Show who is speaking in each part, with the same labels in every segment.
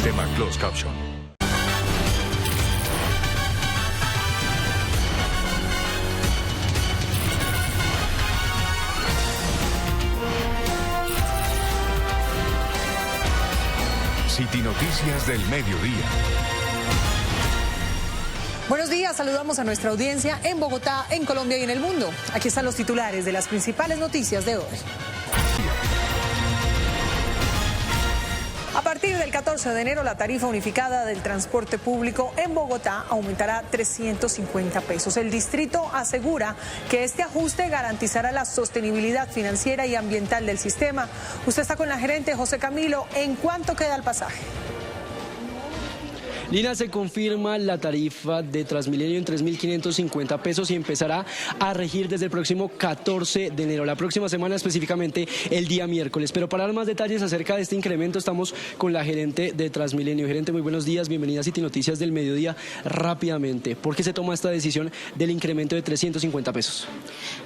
Speaker 1: Sistema Closed Caption. City Noticias del Mediodía.
Speaker 2: Buenos días, saludamos a nuestra audiencia en Bogotá, en Colombia y en el mundo. Aquí están los titulares de las principales noticias de hoy. A partir del 14 de enero, la tarifa unificada del transporte público en Bogotá aumentará 350 pesos. El distrito asegura que este ajuste garantizará la sostenibilidad financiera y ambiental del sistema. Usted está con la gerente José Camilo. ¿En cuánto queda el pasaje?
Speaker 3: Lina, se confirma la tarifa de Transmilenio en 3.550 pesos y empezará a regir desde el próximo 14 de enero, la próxima semana, específicamente el día miércoles. Pero para dar más detalles acerca de este incremento estamos con la gerente de Transmilenio. Gerente, muy buenos días, bienvenida a City Noticias del Mediodía. Rápidamente, ¿por qué se toma esta decisión del incremento de 350 pesos?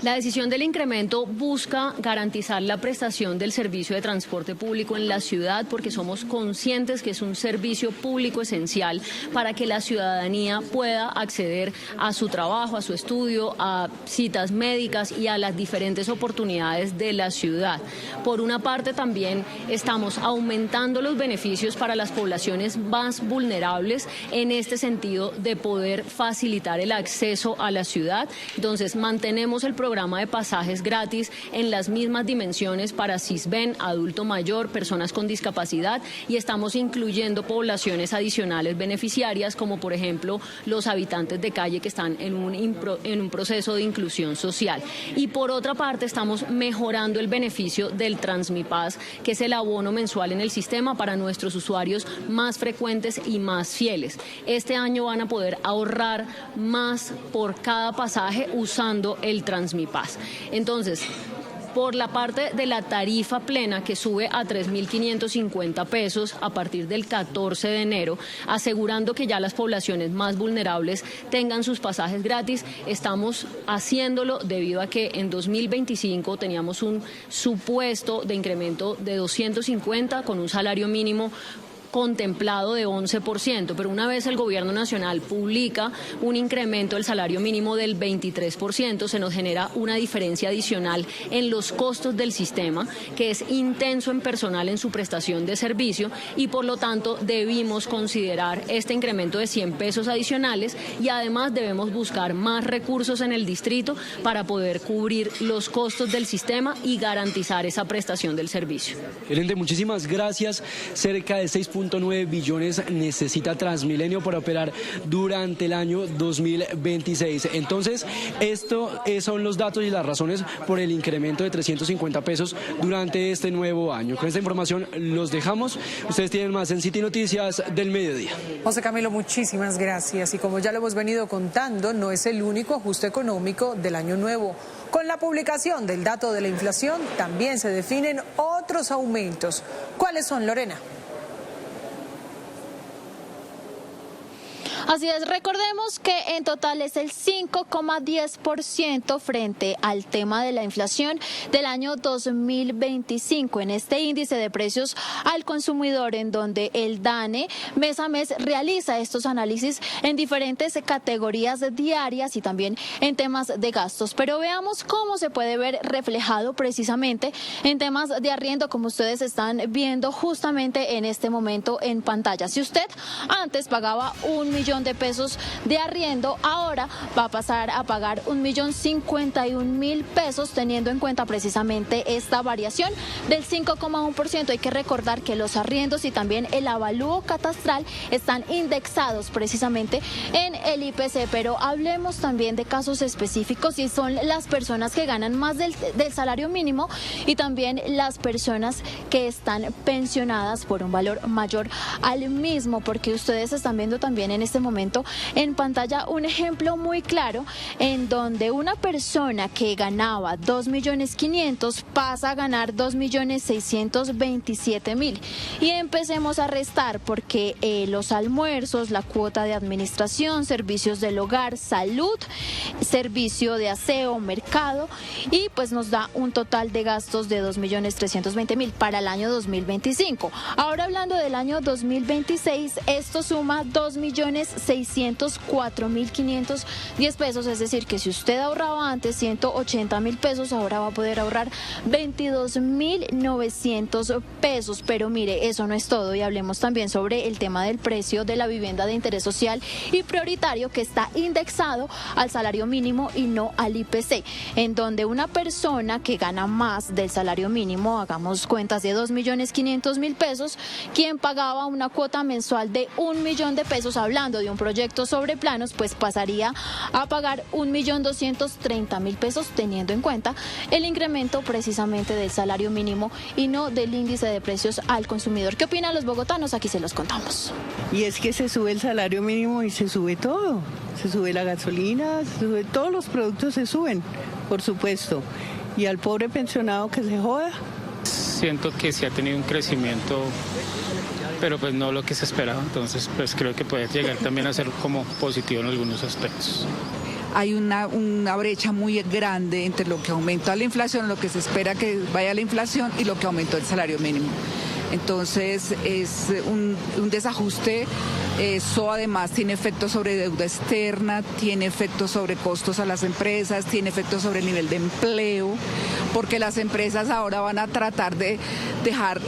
Speaker 4: La decisión del incremento busca garantizar la prestación del servicio de transporte público en la ciudad, porque somos conscientes que es un servicio público esencial para que la ciudadanía pueda acceder a su trabajo, a su estudio, a citas médicas y a las diferentes oportunidades de la ciudad. Por una parte, también estamos aumentando los beneficios para las poblaciones más vulnerables en este sentido de poder facilitar el acceso a la ciudad. Entonces, mantenemos el programa de pasajes gratis en las mismas dimensiones para CISBEN, adulto mayor, personas con discapacidad, y estamos incluyendo poblaciones adicionales beneficiarias, como por ejemplo los habitantes de calle que están en un proceso de inclusión social. Y por otra parte, estamos mejorando el beneficio del Transmipaz, que es el abono mensual en el sistema para nuestros usuarios más frecuentes y más fieles. Este año van a poder ahorrar más por cada pasaje usando el Transmipaz. Entonces, por la parte de la tarifa plena, que sube a 3.550 pesos a partir del 14 de enero, asegurando que ya las poblaciones más vulnerables tengan sus pasajes gratis, estamos haciéndolo debido a que en 2025 teníamos un supuesto de incremento de 250 con un salario mínimo contemplado de 11%, pero una vez el Gobierno Nacional publica un incremento del salario mínimo del 23%, se nos genera una diferencia adicional en los costos del sistema, que es intenso en personal en su prestación de servicio, y por lo tanto debimos considerar este incremento de 100 pesos adicionales, y además debemos buscar más recursos en el distrito para poder cubrir los costos del sistema y garantizar esa prestación del servicio.
Speaker 3: Gerente, muchísimas gracias. Cerca de 6.9 billones necesita Transmilenio para operar durante el año 2026. Entonces, estos son los datos y las razones por el incremento de 350 pesos durante este nuevo año. Con esta información los dejamos. Ustedes tienen más en City Noticias del Mediodía.
Speaker 2: José Camilo, muchísimas gracias. Y como ya lo hemos venido contando, no es el único ajuste económico del año nuevo. Con la publicación del dato de la inflación también se definen otros aumentos. ¿Cuáles son, Lorena?
Speaker 5: Así es, recordemos que en total es el 5,10% frente al tema de la inflación del año 2025. En este índice de precios al consumidor, en donde el DANE mes a mes realiza estos análisis en diferentes categorías diarias y también en temas de gastos. Pero veamos cómo se puede ver reflejado precisamente en temas de arriendo, como ustedes están viendo justamente en este momento en pantalla. Si usted antes pagaba 1 millón de pesos de arriendo, ahora va a pasar a pagar 1.051.000 pesos, teniendo en cuenta precisamente esta variación del 5,1%. Hay que recordar que los arriendos y también el avalúo catastral están indexados precisamente en el IPC, pero hablemos también de casos específicos, y son las personas que ganan más del salario mínimo y también las personas que están pensionadas por un valor mayor al mismo, porque ustedes están viendo también en este este momento en pantalla un ejemplo muy claro en donde una persona que ganaba 2.500.000 pasa a ganar 2.627.000. Y empecemos a restar porque los almuerzos, la cuota de administración, servicios del hogar, salud, servicio de aseo, mercado, y pues nos da un total de gastos de 2.320.000 para el año 2025. Ahora hablando del año 2026, esto suma 2.604.510 pesos, es decir, que si usted ahorraba antes 180.000 pesos, ahora va a poder ahorrar 22.900 pesos. Pero mire, eso no es todo, y hablemos también sobre el tema del precio de la vivienda de interés social y prioritario, que está indexado al salario mínimo y no al IPC, en donde una persona que gana más del salario mínimo, hagamos cuentas de 2.500.000 pesos, quien pagaba una cuota mensual de 1.000.000 de pesos, hablando de un proyecto sobre planos, pues pasaría a pagar 1.230.000 pesos, teniendo en cuenta el incremento precisamente del salario mínimo y no del índice de precios al consumidor. ¿Qué opinan los bogotanos? Aquí se los contamos.
Speaker 6: Y es que se sube el salario mínimo y se sube todo. Se sube la gasolina, se sube, todos los productos se suben, por supuesto. Y al pobre pensionado que se joda.
Speaker 7: Siento que sí ha tenido un crecimiento, pero pues no lo que se esperaba. Entonces pues creo que puede llegar también a ser como positivo en algunos aspectos.
Speaker 8: Hay una brecha muy grande entre lo que aumenta la inflación, lo que se espera que vaya la inflación, y lo que aumentó el salario mínimo. Entonces es un desajuste. Eso además tiene efectos sobre deuda externa, tiene efectos sobre costos a las empresas, tiene efectos sobre el nivel de empleo, porque las empresas ahora van a tratar de dejar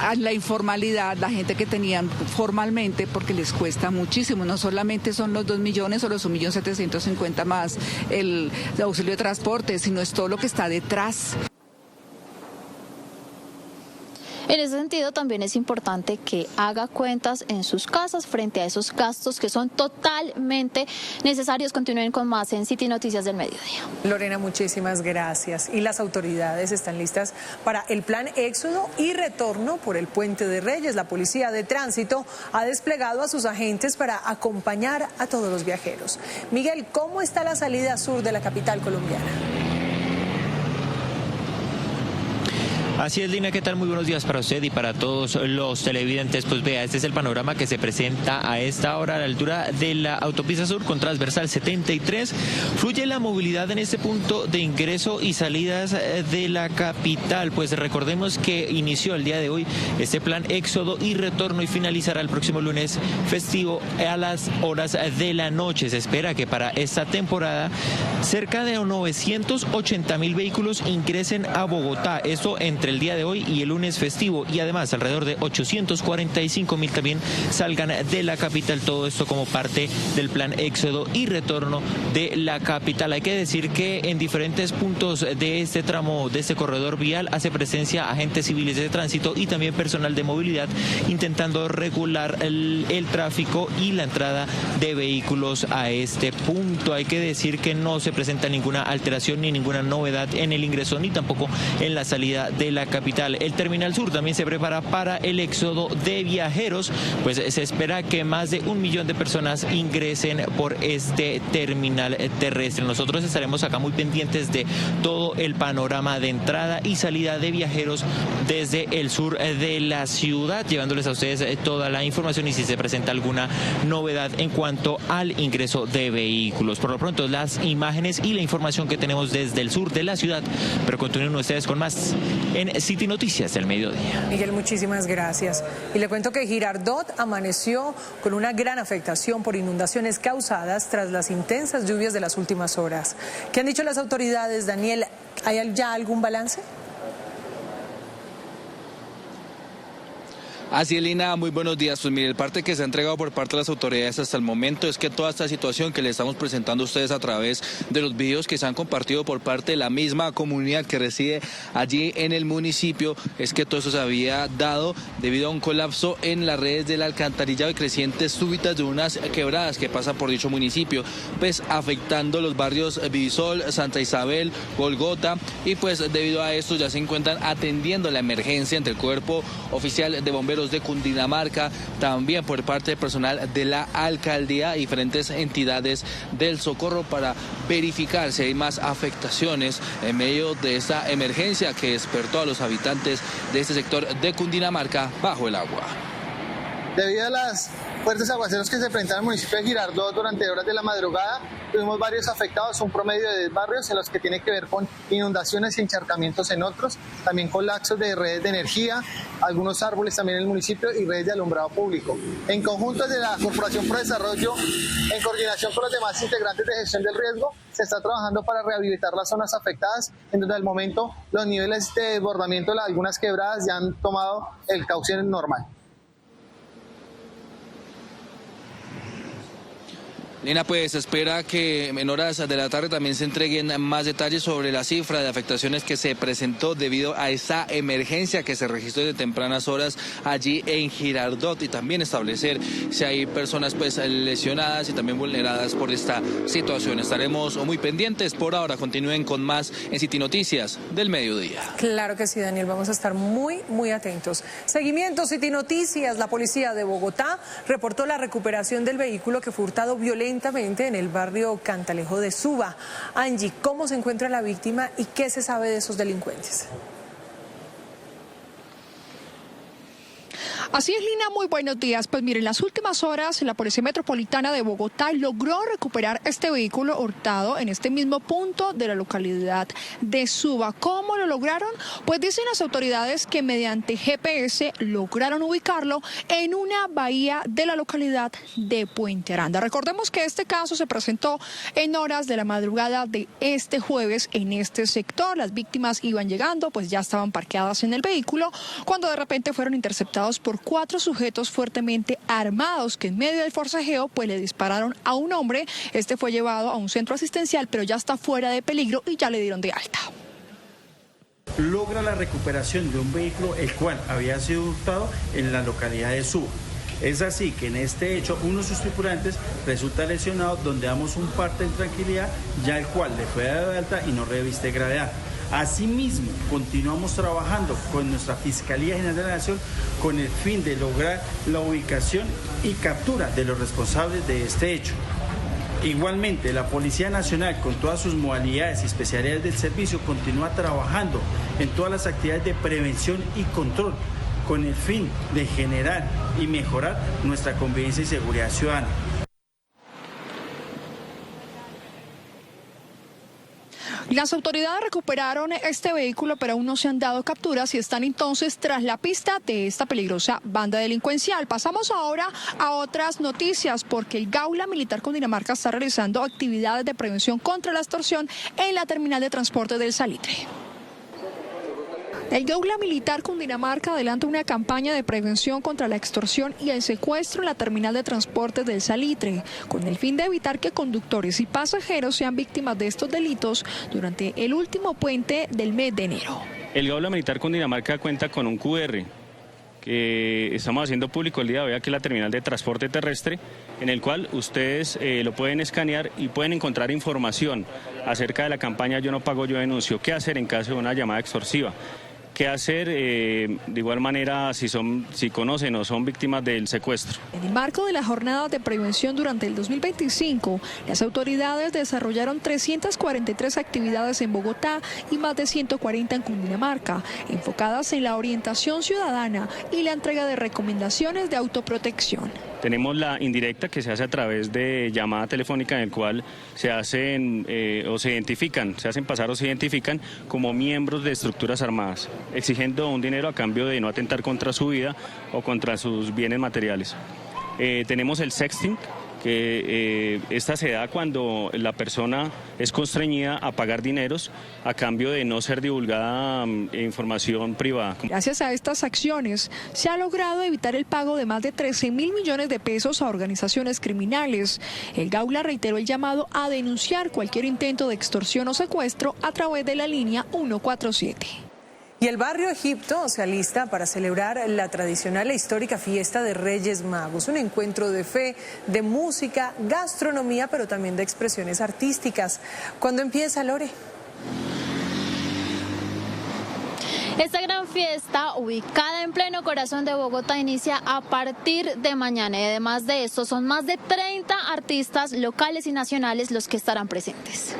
Speaker 8: a la informalidad la gente que tenían formalmente, porque les cuesta muchísimo. No solamente son los 2 millones o los 1.750.000 más el auxilio de transporte, sino es todo lo que está detrás.
Speaker 5: En ese sentido, también es importante que haga cuentas en sus casas frente a esos gastos que son totalmente necesarios. Continúen con más en City Noticias del Mediodía.
Speaker 2: Lorena, muchísimas gracias. Y las autoridades están listas para el plan éxodo y retorno por el Puente de Reyes. La Policía de Tránsito ha desplegado a sus agentes para acompañar a todos los viajeros. Miguel, ¿cómo está la salida sur de la capital colombiana?
Speaker 9: Así es, Lina, ¿qué tal? Muy buenos días para usted y para todos los televidentes. Pues vea, este es el panorama que se presenta a esta hora a la altura de la autopista sur con transversal 73. Fluye la movilidad en este punto de ingreso y salidas de la capital. Pues recordemos que inició el día de hoy este plan éxodo y retorno y finalizará el próximo lunes festivo a las horas de la noche. Se espera que para esta temporada cerca de 980.000 vehículos ingresen a Bogotá. Esto entre el día de hoy y el lunes festivo, y además alrededor de 845.000 también salgan de la capital. Todo esto como parte del plan éxodo y retorno de la capital. Hay que decir que en diferentes puntos de este tramo, de este corredor vial, hace presencia agentes civiles de tránsito y también personal de movilidad intentando regular el tráfico y la entrada de vehículos a este punto. Hay que decir que no se presenta ninguna alteración ni ninguna novedad en el ingreso ni tampoco en la salida de la capital. El Terminal Sur también se prepara para el éxodo de viajeros, pues se espera que más de 1 millón de personas ingresen por este terminal terrestre. Nosotros estaremos acá muy pendientes de todo el panorama de entrada y salida de viajeros desde el sur de la ciudad, llevándoles a ustedes toda la información y si se presenta alguna novedad en cuanto al ingreso de vehículos. Por lo pronto, las imágenes y la información que tenemos desde el sur de la ciudad, pero continúen ustedes con más en City Noticias del Mediodía.
Speaker 2: Miguel, muchísimas gracias. Y le cuento que Girardot amaneció con una gran afectación por inundaciones causadas tras las intensas lluvias de las últimas horas. ¿Qué han dicho las autoridades, Daniel? ¿Hay ya algún balance?
Speaker 10: Así es, Lina, muy buenos días. Pues mire, el parte que se ha entregado por parte de las autoridades hasta el momento es que toda esta situación que le estamos presentando a ustedes a través de los videos que se han compartido por parte de la misma comunidad que reside allí en el municipio, es que todo eso se había dado debido a un colapso en las redes del alcantarillado y crecientes súbitas de unas quebradas que pasan por dicho municipio, pues afectando los barrios Vivisol, Santa Isabel, Golgota, y pues debido a esto ya se encuentran atendiendo la emergencia entre el Cuerpo Oficial de Bomberos Vehículos de Cundinamarca, también por parte del personal de la alcaldía y diferentes entidades del socorro para verificar si hay más afectaciones en medio de esta emergencia que despertó a los habitantes de este sector de Cundinamarca bajo el agua.
Speaker 11: Debido a las fuertes aguaceros que se enfrentaron al municipio de Girardot durante horas de la madrugada, tuvimos varios afectados, un promedio de 10 barrios en los que tiene que ver con inundaciones y encharcamientos en otros, también colapsos de redes de energía, algunos árboles también en el municipio y redes de alumbrado público. En conjunto desde la Corporación Pro Desarrollo, en coordinación con los demás integrantes de gestión del riesgo, se está trabajando para rehabilitar las zonas afectadas, en donde al momento los niveles de desbordamiento de algunas quebradas ya han tomado el cauce normal.
Speaker 10: Lina, pues espera que en horas de la tarde también se entreguen más detalles sobre la cifra de afectaciones que se presentó debido a esta emergencia que se registró desde tempranas horas allí en Girardot, y también establecer si hay personas pues lesionadas y también vulneradas por esta situación. Estaremos muy pendientes. Por ahora continúen con más en City Noticias del mediodía.
Speaker 2: Claro que sí, Daniel, vamos a estar muy atentos. Seguimiento, City Noticias. La policía de Bogotá reportó la recuperación del vehículo que fue hurtado violentamente en el barrio Cantalejo de Suba. Angie, ¿cómo se encuentra la víctima y qué se sabe de esos delincuentes?
Speaker 12: Así es, Lina, muy buenos días. Pues miren, en las últimas horas la Policía Metropolitana de Bogotá logró recuperar este vehículo hurtado en este mismo punto de la localidad de Suba. ¿Cómo lo lograron? Pues dicen las autoridades que mediante GPS lograron ubicarlo en una bahía de la localidad de Puente Aranda. Recordemos que este caso se presentó en horas de la madrugada de este jueves en este sector. Las víctimas iban llegando, pues ya estaban parqueadas en el vehículo, cuando de repente fueron interceptados por 4 sujetos fuertemente armados que en medio del forcejeo pues le dispararon a un hombre. Este fue llevado a un centro asistencial, pero ya está fuera de peligro y ya le dieron de alta.
Speaker 13: Logra la recuperación de un vehículo el cual había sido hurtado en la localidad de Suba. Es así que en este hecho uno de sus tripulantes resulta lesionado, donde damos un parte en tranquilidad, ya el cual le fue dado de alta y no reviste gravedad. Asimismo, continuamos trabajando con nuestra Fiscalía General de la Nación con el fin de lograr la ubicación y captura de los responsables de este hecho. Igualmente, la Policía Nacional, con todas sus modalidades y especialidades del servicio, continúa trabajando en todas las actividades de prevención y control con el fin de generar y mejorar nuestra convivencia y seguridad ciudadana.
Speaker 12: Las autoridades recuperaron este vehículo, pero aún no se han dado capturas y están entonces tras la pista de esta peligrosa banda delincuencial. Pasamos ahora a otras noticias, porque el Gaula Militar Cundinamarca está realizando actividades de prevención contra la extorsión en la terminal de transporte del Salitre. El Gaula Militar Cundinamarca adelanta una campaña de prevención contra la extorsión y el secuestro en la terminal de transporte del Salitre, con el fin de evitar que conductores y pasajeros sean víctimas de estos delitos durante el último puente del mes de enero.
Speaker 14: El Gaula Militar Cundinamarca cuenta con un QR que estamos haciendo público el día de hoy aquí en la terminal de transporte terrestre, en el cual ustedes lo pueden escanear y pueden encontrar información acerca de la campaña Yo no pago, yo denuncio. ¿Qué hacer en caso de una llamada extorsiva? ¿Qué hacer de igual manera si conocen o son víctimas del secuestro?
Speaker 12: En el marco de las jornadas de prevención durante el 2025, las autoridades desarrollaron 343 actividades en Bogotá y más de 140 en Cundinamarca, enfocadas en la orientación ciudadana y la entrega de recomendaciones de autoprotección.
Speaker 14: Tenemos la indirecta, que se hace a través de llamada telefónica, en el cual se hacen se hacen pasar o se identifican como miembros de estructuras armadas, exigiendo un dinero a cambio de no atentar contra su vida o contra sus bienes materiales. Tenemos el sexting, que esta se da cuando la persona es constreñida a pagar dineros a cambio de no ser divulgada información privada.
Speaker 12: Gracias a estas acciones se ha logrado evitar el pago de más de 13.000 millones de pesos a organizaciones criminales. El Gaula reiteró el llamado a denunciar cualquier intento de extorsión o secuestro a través de la línea 147.
Speaker 2: Y el barrio Egipto se alista para celebrar la tradicional e histórica fiesta de Reyes Magos, un encuentro de fe, de música, gastronomía, pero también de expresiones artísticas. ¿Cuándo empieza, Lore?
Speaker 5: Esta gran fiesta, ubicada en pleno corazón de Bogotá, inicia a partir de mañana y además de esto son más de 30 artistas locales y nacionales los que estarán presentes.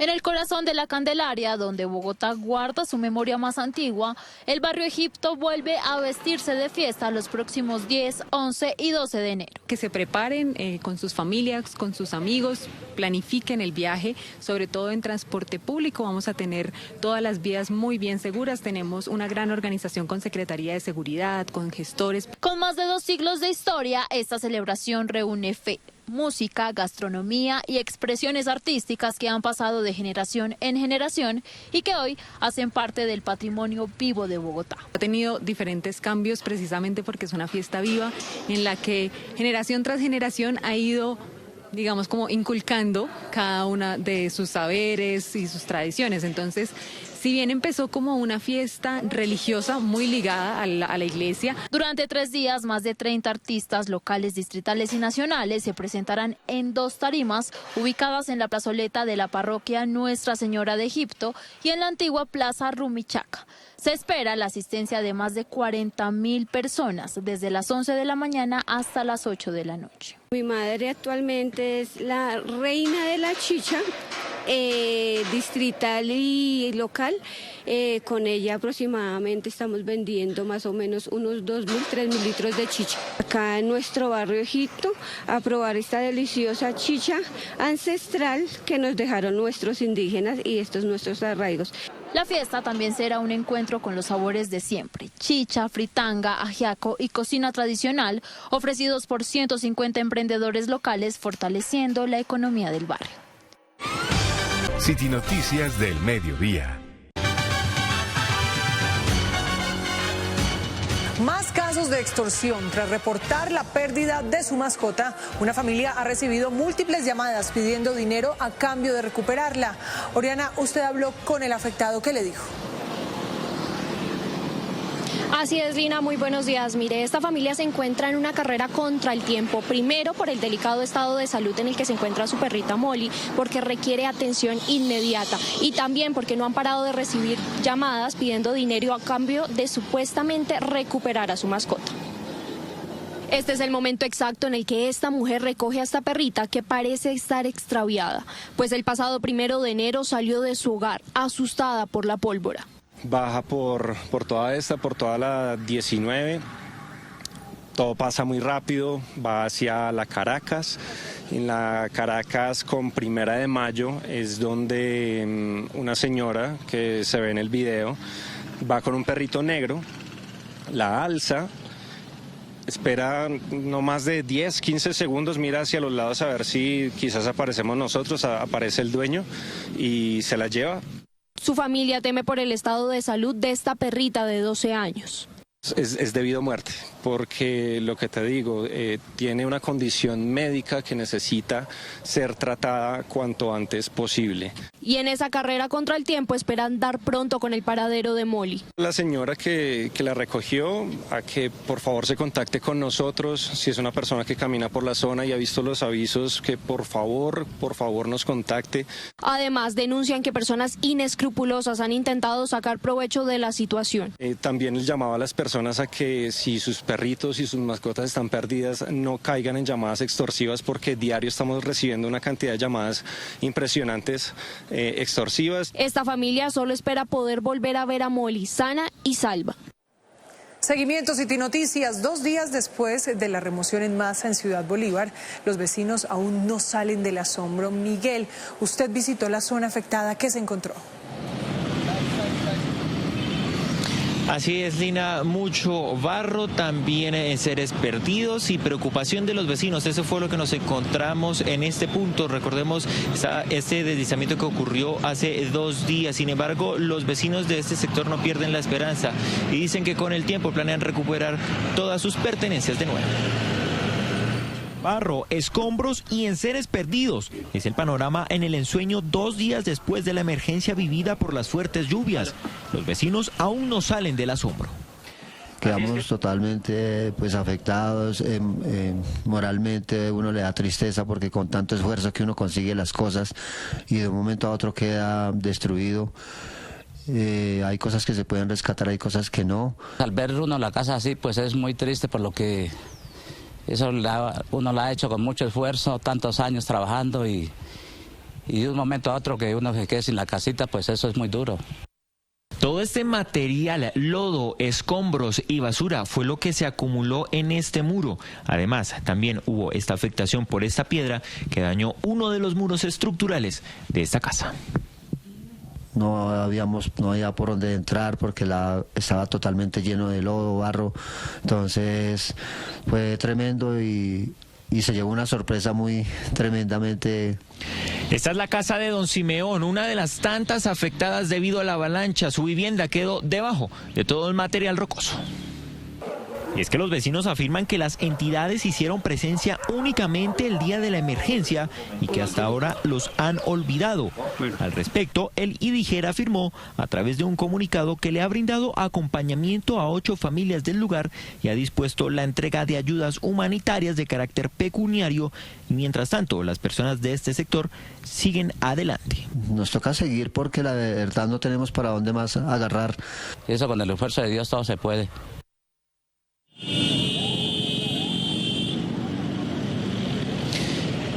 Speaker 5: En el corazón de la Candelaria, donde Bogotá guarda su memoria más antigua, el barrio Egipto vuelve a vestirse de fiesta los próximos 10, 11 y 12 de enero.
Speaker 15: Que se preparen con sus familias, con sus amigos, planifiquen el viaje, sobre todo en transporte público. Vamos a tener todas las vías muy bien seguras. Tenemos una gran organización con Secretaría de Seguridad, con gestores.
Speaker 5: Con más de 2 siglos de historia, esta celebración reúne fe, música, gastronomía y expresiones artísticas que han pasado de generación en generación y que hoy hacen parte del patrimonio vivo de Bogotá.
Speaker 15: Ha tenido diferentes cambios precisamente porque es una fiesta viva en la que generación tras generación ha ido, digamos, como inculcando cada una de sus saberes y sus tradiciones. Entonces, si bien empezó como una fiesta religiosa muy ligada a la iglesia.
Speaker 5: Durante 3 días, más de 30 artistas locales, distritales y nacionales se presentarán en 2 tarimas ubicadas en la plazoleta de la parroquia Nuestra Señora de Egipto y en la antigua Plaza Rumichaca. Se espera la asistencia de más de 40.000 personas desde las 11 de la mañana hasta las 8 de la noche.
Speaker 16: Mi madre actualmente es la reina de la chicha, distrital y local. Con ella aproximadamente estamos vendiendo más o menos unos 2.000, 3.000 litros de chicha. Acá en nuestro barrio Egipto, a probar esta deliciosa chicha ancestral que nos dejaron nuestros indígenas y estos nuestros arraigos.
Speaker 5: La fiesta también será un encuentro con los sabores de siempre, chicha, fritanga, ajiaco y cocina tradicional, ofrecidos por 150 emprendedores locales, fortaleciendo la economía del barrio.
Speaker 1: City Noticias del Mediodía.
Speaker 2: Más casos de extorsión. Tras reportar la pérdida de su mascota, una familia ha recibido múltiples llamadas pidiendo dinero a cambio de recuperarla. Oriana, usted habló con el afectado. ¿Qué le dijo?
Speaker 17: Así es, Lina, muy buenos días. Mire, esta familia se encuentra en una carrera contra el tiempo. Primero, por el delicado estado de salud en el que se encuentra su perrita Molly, porque requiere atención inmediata. Y también porque no han parado de recibir llamadas pidiendo dinero a cambio de supuestamente recuperar a su mascota. Este es el momento exacto en el que esta mujer recoge a esta perrita que parece estar extraviada, pues el pasado 1 de enero salió de su hogar asustada por la pólvora.
Speaker 18: Baja por toda la 19, todo pasa muy rápido, va hacia la Caracas. En la Caracas con 1 de Mayo es donde una señora que se ve en el video va con un perrito negro, la alza, espera no más de 10, 15 segundos, mira hacia los lados a ver si quizás aparecemos nosotros, aparece el dueño y se la lleva.
Speaker 17: Su familia teme por el estado de salud de esta perrita de 12 años.
Speaker 18: Es debido a muerte, porque lo que te digo, tiene una condición médica que necesita ser tratada cuanto antes posible.
Speaker 17: Y en esa carrera contra el tiempo esperan dar pronto con el paradero de Molly.
Speaker 18: La señora que la recogió, a que por favor se contacte con nosotros, si es una persona que camina por la zona y ha visto los avisos, que por favor nos contacte.
Speaker 17: Además, denuncian que personas inescrupulosas han intentado sacar provecho de la situación.
Speaker 18: También les llamaba a las personas a que si sus perritos y sus mascotas están perdidas, no caigan en llamadas extorsivas, porque diario estamos recibiendo una cantidad de llamadas impresionantes extorsivas.
Speaker 17: Esta familia solo espera poder volver a ver a Molly sana y salva.
Speaker 2: Seguimiento City Noticias. 2 días después de la remoción en masa en Ciudad Bolívar, los vecinos aún no salen del asombro. Miguel, usted visitó la zona afectada. ¿Qué se encontró?
Speaker 9: Así es, Lina, mucho barro, también seres perdidos y preocupación de los vecinos. Eso fue lo que nos encontramos en este punto. Recordemos este deslizamiento que ocurrió hace 2 días. Sin embargo, los vecinos de este sector no pierden la esperanza y dicen que con el tiempo planean recuperar todas sus pertenencias de nuevo.
Speaker 19: Barro, escombros y enseres perdidos. Es el panorama en el ensueño 2 días después de la emergencia vivida por las fuertes lluvias. Los vecinos aún no salen del asombro.
Speaker 20: Quedamos totalmente afectados, moralmente uno le da tristeza porque con tanto esfuerzo que uno consigue las cosas y de un momento a otro queda destruido. hay cosas que se pueden rescatar, hay cosas que no.
Speaker 21: Al ver uno la casa así, pues es muy triste por lo que uno la ha hecho con mucho esfuerzo, tantos años trabajando y de un momento a otro que uno se quede sin la casita, pues eso es muy duro.
Speaker 19: Todo este material, lodo, escombros y basura fue lo que se acumuló en este muro. Además, también hubo esta afectación por esta piedra que dañó uno de los muros estructurales de esta casa.
Speaker 20: No había por dónde entrar porque estaba totalmente lleno de lodo, barro. Entonces fue tremendo y se llevó una sorpresa muy tremendamente.
Speaker 19: Esta es la casa de don Simeón, una de las tantas afectadas debido a la avalancha. Su vivienda quedó debajo de todo el material rocoso. Y es que los vecinos afirman que las entidades hicieron presencia únicamente el día de la emergencia y que hasta ahora los han olvidado. Al respecto, el IDIGER afirmó a través de un comunicado que le ha brindado acompañamiento a 8 familias del lugar y ha dispuesto la entrega de ayudas humanitarias de carácter pecuniario. Y mientras tanto, las personas de este sector siguen adelante.
Speaker 20: Nos toca seguir porque la verdad no tenemos para dónde más agarrar.
Speaker 21: Eso con el esfuerzo de Dios todo se puede.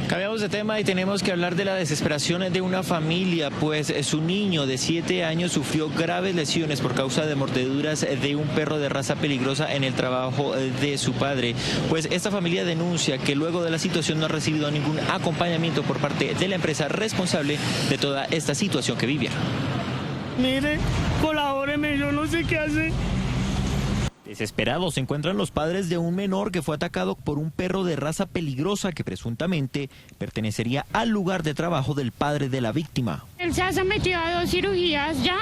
Speaker 19: Cambiamos de tema y tenemos que hablar de la desesperación de una familia, pues su niño de 7 años sufrió graves lesiones por causa de mordeduras de un perro de raza peligrosa en el trabajo de su padre. Pues esta familia denuncia que luego de la situación no ha recibido ningún acompañamiento por parte de la empresa responsable de toda esta situación que vivieron.
Speaker 22: Mire, colabóreme, yo no sé qué hacer.
Speaker 19: Desesperados se encuentran los padres de un menor que fue atacado por un perro de raza peligrosa que presuntamente pertenecería al lugar de trabajo del padre de la víctima.
Speaker 23: Él se ha sometido a 2 cirugías ya,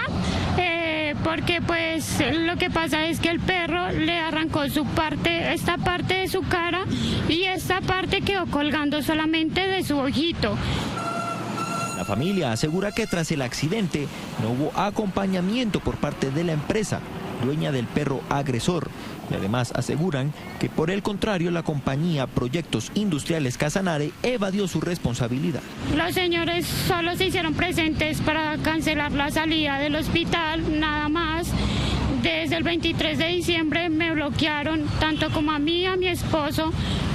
Speaker 23: porque pues lo que pasa es que el perro le arrancó esta parte de su cara y esta parte quedó colgando solamente de su ojito.
Speaker 19: La familia asegura que tras el accidente no hubo acompañamiento por parte de la empresa dueña del perro agresor, y además aseguran que por el contrario la compañía Proyectos Industriales Casanare evadió su responsabilidad.
Speaker 23: Los señores solo se hicieron presentes para cancelar la salida del hospital, nada más. Desde el 23 de diciembre me bloquearon, tanto como a mí y a mi esposo.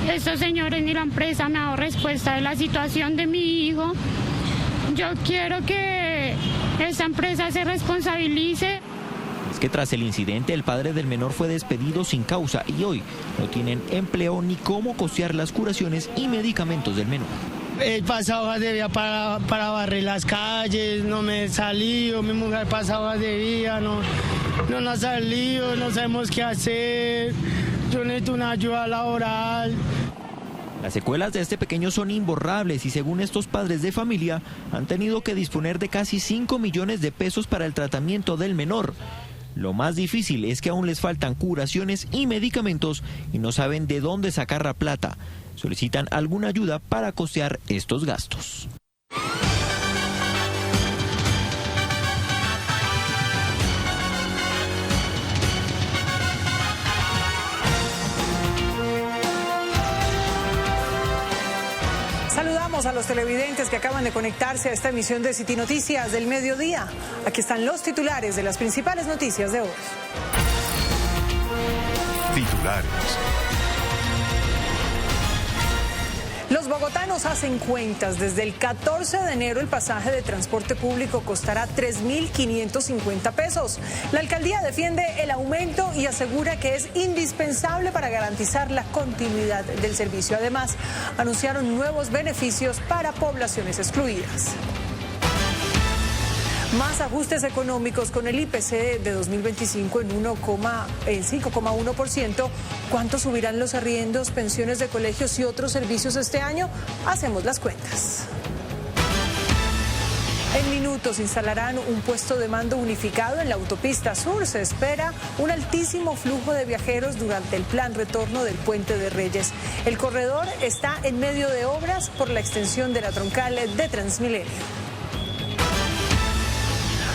Speaker 23: Estos señores ni la empresa me ha dado respuesta de la situación de mi hijo. Yo quiero que esta empresa se responsabilice.
Speaker 19: Es que tras el incidente el padre del menor fue despedido sin causa y hoy no tienen empleo ni cómo costear las curaciones y medicamentos del menor.
Speaker 22: Él pasa hojas de vía para barrer las calles, no me he salido, mi mujer pasa hojas de vía, no ha salido, no sabemos qué hacer, yo necesito una ayuda laboral.
Speaker 19: Las secuelas de este pequeño son imborrables y según estos padres de familia han tenido que disponer de casi 5 millones de pesos para el tratamiento del menor. Lo más difícil es que aún les faltan curaciones y medicamentos y no saben de dónde sacar la plata. Solicitan alguna ayuda para costear estos gastos.
Speaker 2: Saludamos a los televidentes que acaban de conectarse a esta emisión de City Noticias del mediodía. Aquí están los titulares de las principales noticias de hoy.
Speaker 1: Titulares.
Speaker 2: Los bogotanos hacen cuentas. Desde el 14 de enero el pasaje de transporte público costará 3.550 pesos. La alcaldía defiende el aumento y asegura que es indispensable para garantizar la continuidad del servicio. Además, anunciaron nuevos beneficios para poblaciones excluidas. Más ajustes económicos con el IPC de 2025 en 5,1%. ¿Cuánto subirán los arriendos, pensiones de colegios y otros servicios este año? Hacemos las cuentas. En minutos instalarán un puesto de mando unificado en la autopista sur. Se espera un altísimo flujo de viajeros durante el plan retorno del Puente de Reyes. El corredor está en medio de obras por la extensión de la troncal de Transmilenio.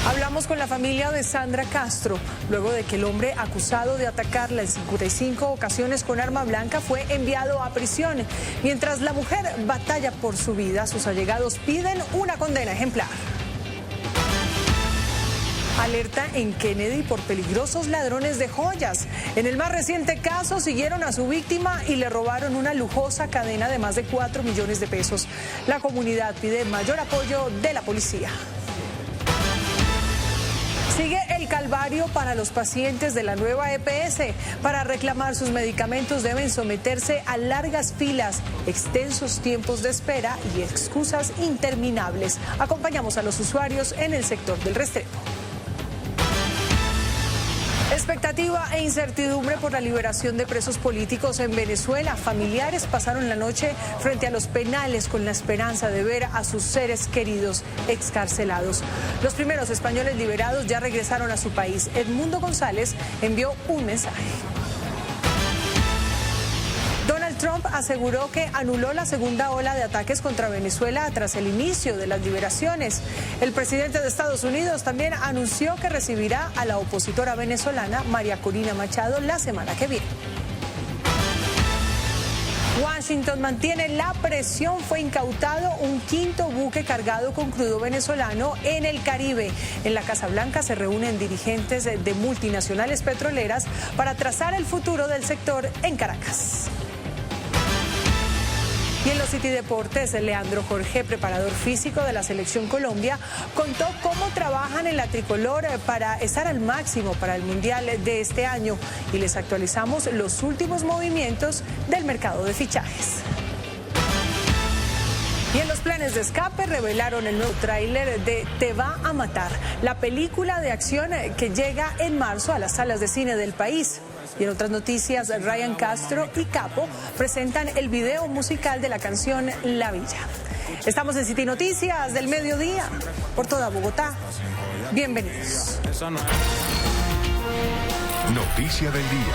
Speaker 2: Hablamos con la familia de Sandra Castro, luego de que el hombre acusado de atacarla en 55 ocasiones con arma blanca fue enviado a prisión. Mientras la mujer batalla por su vida, sus allegados piden una condena ejemplar. Alerta en Kennedy por peligrosos ladrones de joyas. En el más reciente caso, siguieron a su víctima y le robaron una lujosa cadena de más de 4 millones de pesos. La comunidad pide mayor apoyo de la policía. Sigue el calvario para los pacientes de la nueva EPS. Para reclamar sus medicamentos deben someterse a largas filas, extensos tiempos de espera y excusas interminables. Acompañamos a los usuarios en el sector del Restrepo. Expectativa e incertidumbre por la liberación de presos políticos en Venezuela. Familiares pasaron la noche frente a los penales con la esperanza de ver a sus seres queridos excarcelados. Los primeros españoles liberados ya regresaron a su país. Edmundo González envió un mensaje. Donald Trump aseguró que anuló la segunda ola de ataques contra Venezuela tras el inicio de las liberaciones. El presidente de Estados Unidos también anunció que recibirá a la opositora venezolana María Corina Machado la semana que viene. Washington mantiene la presión. Fue incautado un quinto buque cargado con crudo venezolano en el Caribe. En la Casa Blanca se reúnen dirigentes de multinacionales petroleras para trazar el futuro del sector en Caracas. Y en los City Deportes, Leandro Jorge, preparador físico de la Selección Colombia, contó cómo trabajan en la tricolor para estar al máximo para el Mundial de este año. Y les actualizamos los últimos movimientos del mercado de fichajes. Y en los planes de escape revelaron el nuevo tráiler de Te va a matar, la película de acción que llega en marzo a las salas de cine del país. Y en otras noticias, Ryan Castro y Capo presentan el video musical de la canción La Villa. Estamos en City Noticias del Mediodía, por toda Bogotá. Bienvenidos.
Speaker 1: Noticia del día.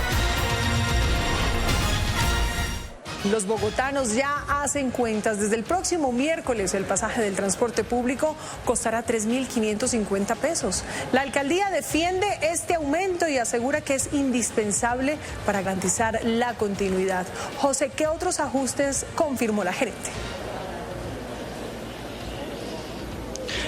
Speaker 2: Los bogotanos ya hacen cuentas. Desde el próximo miércoles el pasaje del transporte público costará 3.550 pesos. La alcaldía defiende este aumento y asegura que es indispensable para garantizar la continuidad. José, ¿qué otros ajustes confirmó la gerente?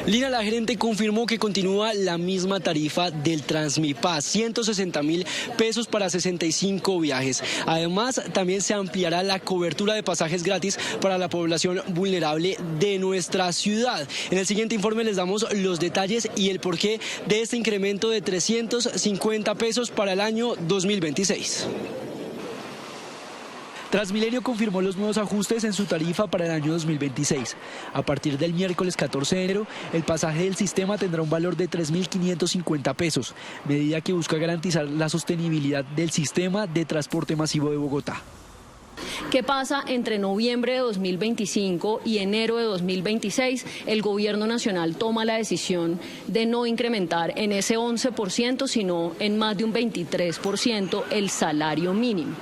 Speaker 3: Lina, la gerente confirmó que continúa la misma tarifa del Transmipaz, 160.000 pesos para 65 viajes. Además, también se ampliará la cobertura de pasajes gratis para la población vulnerable de nuestra ciudad. En el siguiente informe les damos los detalles y el porqué de este incremento de 350 pesos para el año 2026. Transmilenio confirmó los nuevos ajustes en su tarifa para el año 2026. A partir del miércoles 14 de enero, el pasaje del sistema tendrá un valor de 3.550 pesos, medida que busca garantizar la sostenibilidad del sistema de transporte masivo de Bogotá.
Speaker 4: ¿Qué pasa entre noviembre de 2025 y enero de 2026? El gobierno nacional toma la decisión de no incrementar en ese 11%, sino en más de un 23% el salario mínimo.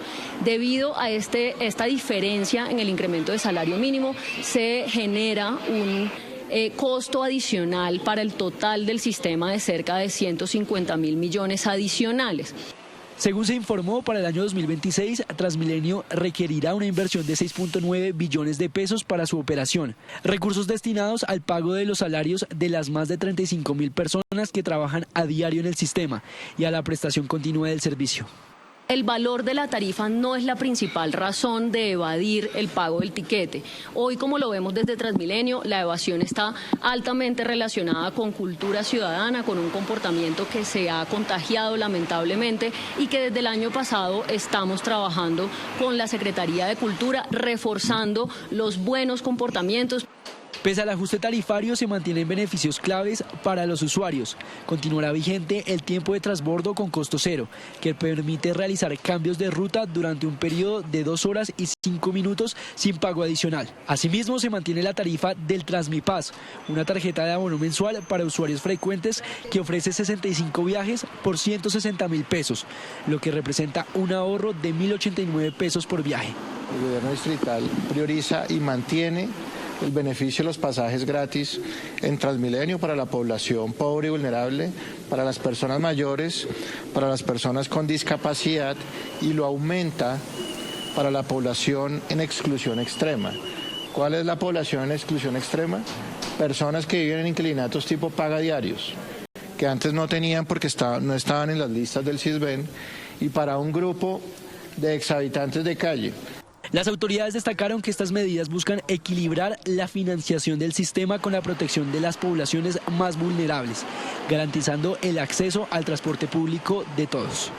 Speaker 4: Debido a esta diferencia en el incremento de salario mínimo, se genera un costo adicional para el total del sistema de cerca de 150.000 millones adicionales.
Speaker 3: Según se informó, para el año 2026, Transmilenio requerirá una inversión de 6.9 billones de pesos para su operación, recursos destinados al pago de los salarios de las más de 35.000 personas que trabajan a diario en el sistema y a la prestación continua del servicio.
Speaker 4: El valor de la tarifa no es la principal razón de evadir el pago del tiquete. Hoy, como lo vemos desde Transmilenio, la evasión está altamente relacionada con cultura ciudadana, con un comportamiento que se ha contagiado lamentablemente y que desde el año pasado estamos trabajando con la Secretaría de Cultura, reforzando los buenos comportamientos.
Speaker 3: Pese al ajuste tarifario, se mantienen beneficios claves para los usuarios. Continuará vigente el tiempo de transbordo con costo cero, que permite realizar cambios de ruta durante un periodo de 2 horas y 5 minutos sin pago adicional. Asimismo, se mantiene la tarifa del Transmipaz, una tarjeta de abono mensual para usuarios frecuentes que ofrece 65 viajes por 160.000 pesos, lo que representa un ahorro de 1.089 pesos por viaje.
Speaker 6: El gobierno distrital prioriza y mantiene el beneficio de los pasajes gratis en Transmilenio para la población pobre y vulnerable, para las personas mayores, para las personas con discapacidad y lo aumenta para la población en exclusión extrema. ¿Cuál es la población en exclusión extrema? Personas que viven en inquilinatos tipo paga diarios, que antes no tenían porque no estaban en las listas del Sisbén, y para un grupo de exhabitantes de calle.
Speaker 3: Las autoridades destacaron que estas medidas buscan equilibrar la financiación del sistema con la protección de las poblaciones más vulnerables, garantizando el acceso al transporte público de todos.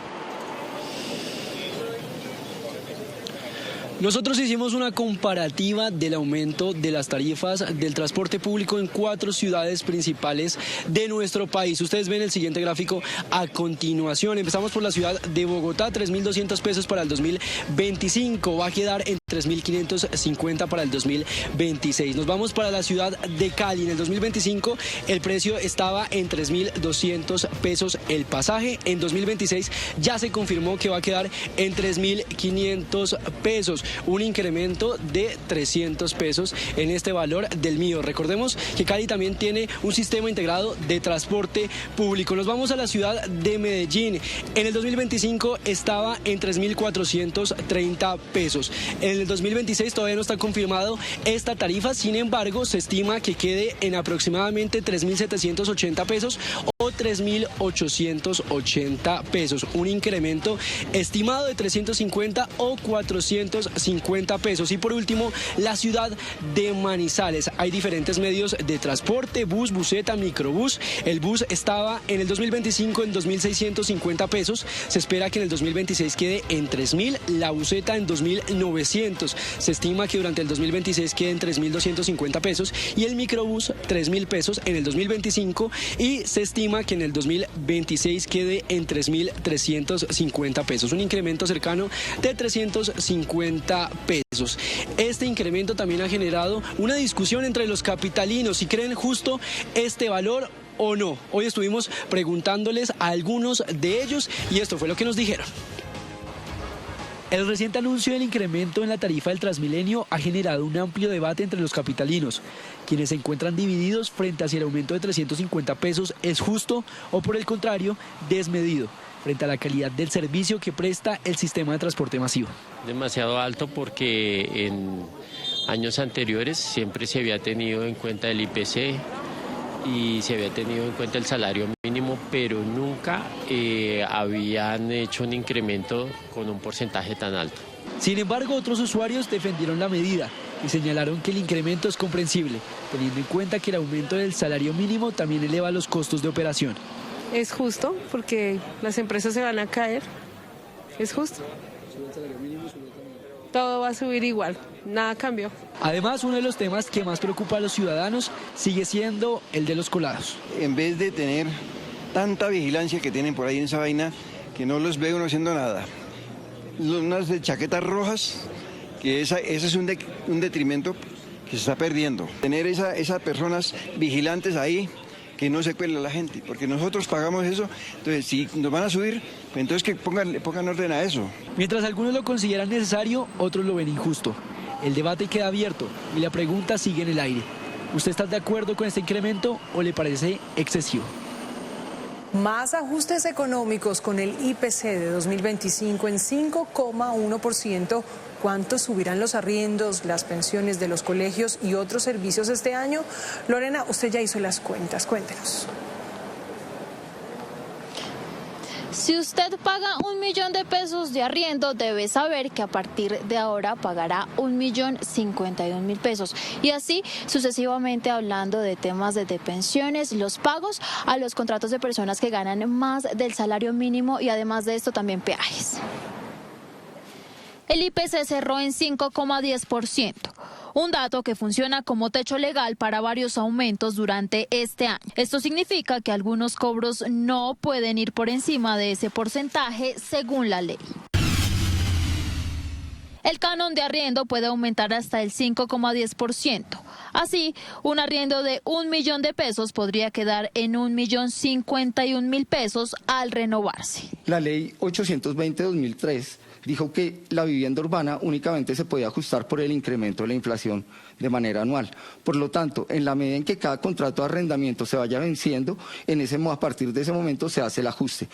Speaker 3: Nosotros hicimos una comparativa del aumento de las tarifas del transporte público en 4 ciudades principales de nuestro país. Ustedes ven el siguiente gráfico a continuación. Empezamos por la ciudad de Bogotá, 3.200 pesos para el 2025. Va a quedar en 3.550 para el 2026. Nos vamos para la ciudad de Cali. En el 2025 el precio estaba en 3.200 pesos el pasaje. En 2026 ya se confirmó que va a quedar en 3.500 pesos. Un incremento de 300 pesos en este valor del mío. Recordemos que Cali también tiene un sistema integrado de transporte público. Nos vamos a la ciudad de Medellín. En el 2025 estaba en 3.430 pesos. En el 2026 todavía no está confirmado esta tarifa, sin embargo se estima que quede en aproximadamente 3.780 pesos o 3.880 pesos. Un incremento estimado de 350 o 450 pesos. Y por último, la ciudad de Manizales. Hay diferentes medios de transporte, bus, buseta, microbús. El bus estaba en el 2025 en 2.650 pesos. Se espera que en el 2026 quede en 3.000. La buseta en 2.900. Se estima que durante el 2026 quede en 3.250 pesos. Y el microbús 3.000 pesos en el 2025. Y se estima que en el 2026 quede en 3.350 pesos. Un incremento cercano de 350 pesos. Este incremento también ha generado una discusión entre los capitalinos si creen justo este valor o no. Hoy estuvimos preguntándoles a algunos de ellos y esto fue lo que nos dijeron. El reciente anuncio del incremento en la tarifa del Transmilenio ha generado un amplio debate entre los capitalinos, quienes se encuentran divididos frente a si el aumento de 350 pesos es justo o, por el contrario, desmedido, frente a la calidad del servicio que presta el sistema de transporte masivo.
Speaker 7: Demasiado alto porque en años anteriores siempre se había tenido en cuenta el IPC y se había tenido en cuenta el salario mínimo, pero nunca habían hecho un incremento con un porcentaje tan alto.
Speaker 3: Sin embargo, otros usuarios defendieron la medida y señalaron que el incremento es comprensible, teniendo en cuenta que el aumento del salario mínimo también eleva los costos de operación.
Speaker 8: Es justo porque las empresas se van a caer, es justo. Todo va a subir igual, nada cambió.
Speaker 3: Además, uno de los temas que más preocupa a los ciudadanos sigue siendo el de los colados.
Speaker 11: En vez de tener tanta vigilancia que tienen por ahí en esa vaina, que no los ve uno haciendo nada. Unas de chaquetas rojas, que ese es un detrimento que se está perdiendo. Tener esas personas vigilantes ahí, que no se cuele a la gente, porque nosotros pagamos eso, entonces si nos van a subir, entonces que pongan orden a eso.
Speaker 3: Mientras algunos lo consideran necesario, otros lo ven injusto. El debate queda abierto y la pregunta sigue en el aire. ¿Usted está de acuerdo con este incremento o le parece excesivo?
Speaker 2: Más ajustes económicos con el IPC de 2025 en 5,1%. ¿Cuánto subirán los arriendos, las pensiones de los colegios y otros servicios este año? Lorena, usted ya hizo las cuentas, cuéntenos.
Speaker 5: Si usted paga 1 millón de pesos de arriendo, debe saber que a partir de ahora pagará 1.051.000 pesos. Y así sucesivamente, hablando de temas de pensiones, los pagos a los contratos de personas que ganan más del salario mínimo y además de esto también peajes. El IPC cerró en 5,10%. Un dato que funciona como techo legal para varios aumentos durante este año. Esto significa que algunos cobros no pueden ir por encima de ese porcentaje según la ley. El canon de arriendo puede aumentar hasta el 5,10%. Así, un arriendo de 1 millón de pesos podría quedar en 1.051.000 pesos al renovarse.
Speaker 24: La ley 820/2003 dijo que la vivienda urbana únicamente se podía ajustar por el incremento de la inflación de manera anual. Por lo tanto, en la medida en que cada contrato de arrendamiento se vaya venciendo, a partir de ese momento se hace el ajuste.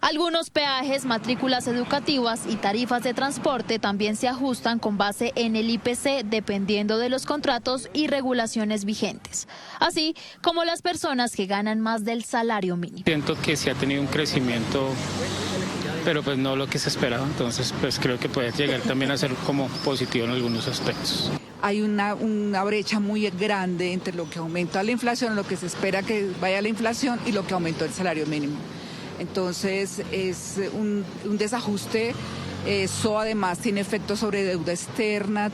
Speaker 5: Algunos peajes, matrículas educativas y tarifas de transporte también se ajustan con base en el IPC dependiendo de los contratos y regulaciones vigentes, así como las personas que ganan más del salario mínimo.
Speaker 10: Siento que sí ha tenido un crecimiento, pero pues no lo que se esperaba, entonces pues creo que puede llegar también a ser como positivo en algunos aspectos.
Speaker 12: Hay una brecha muy grande entre lo que aumenta la inflación, lo que se espera que vaya la inflación y lo que aumentó el salario mínimo. Entonces es un desajuste, eso además tiene efectos sobre deuda externa.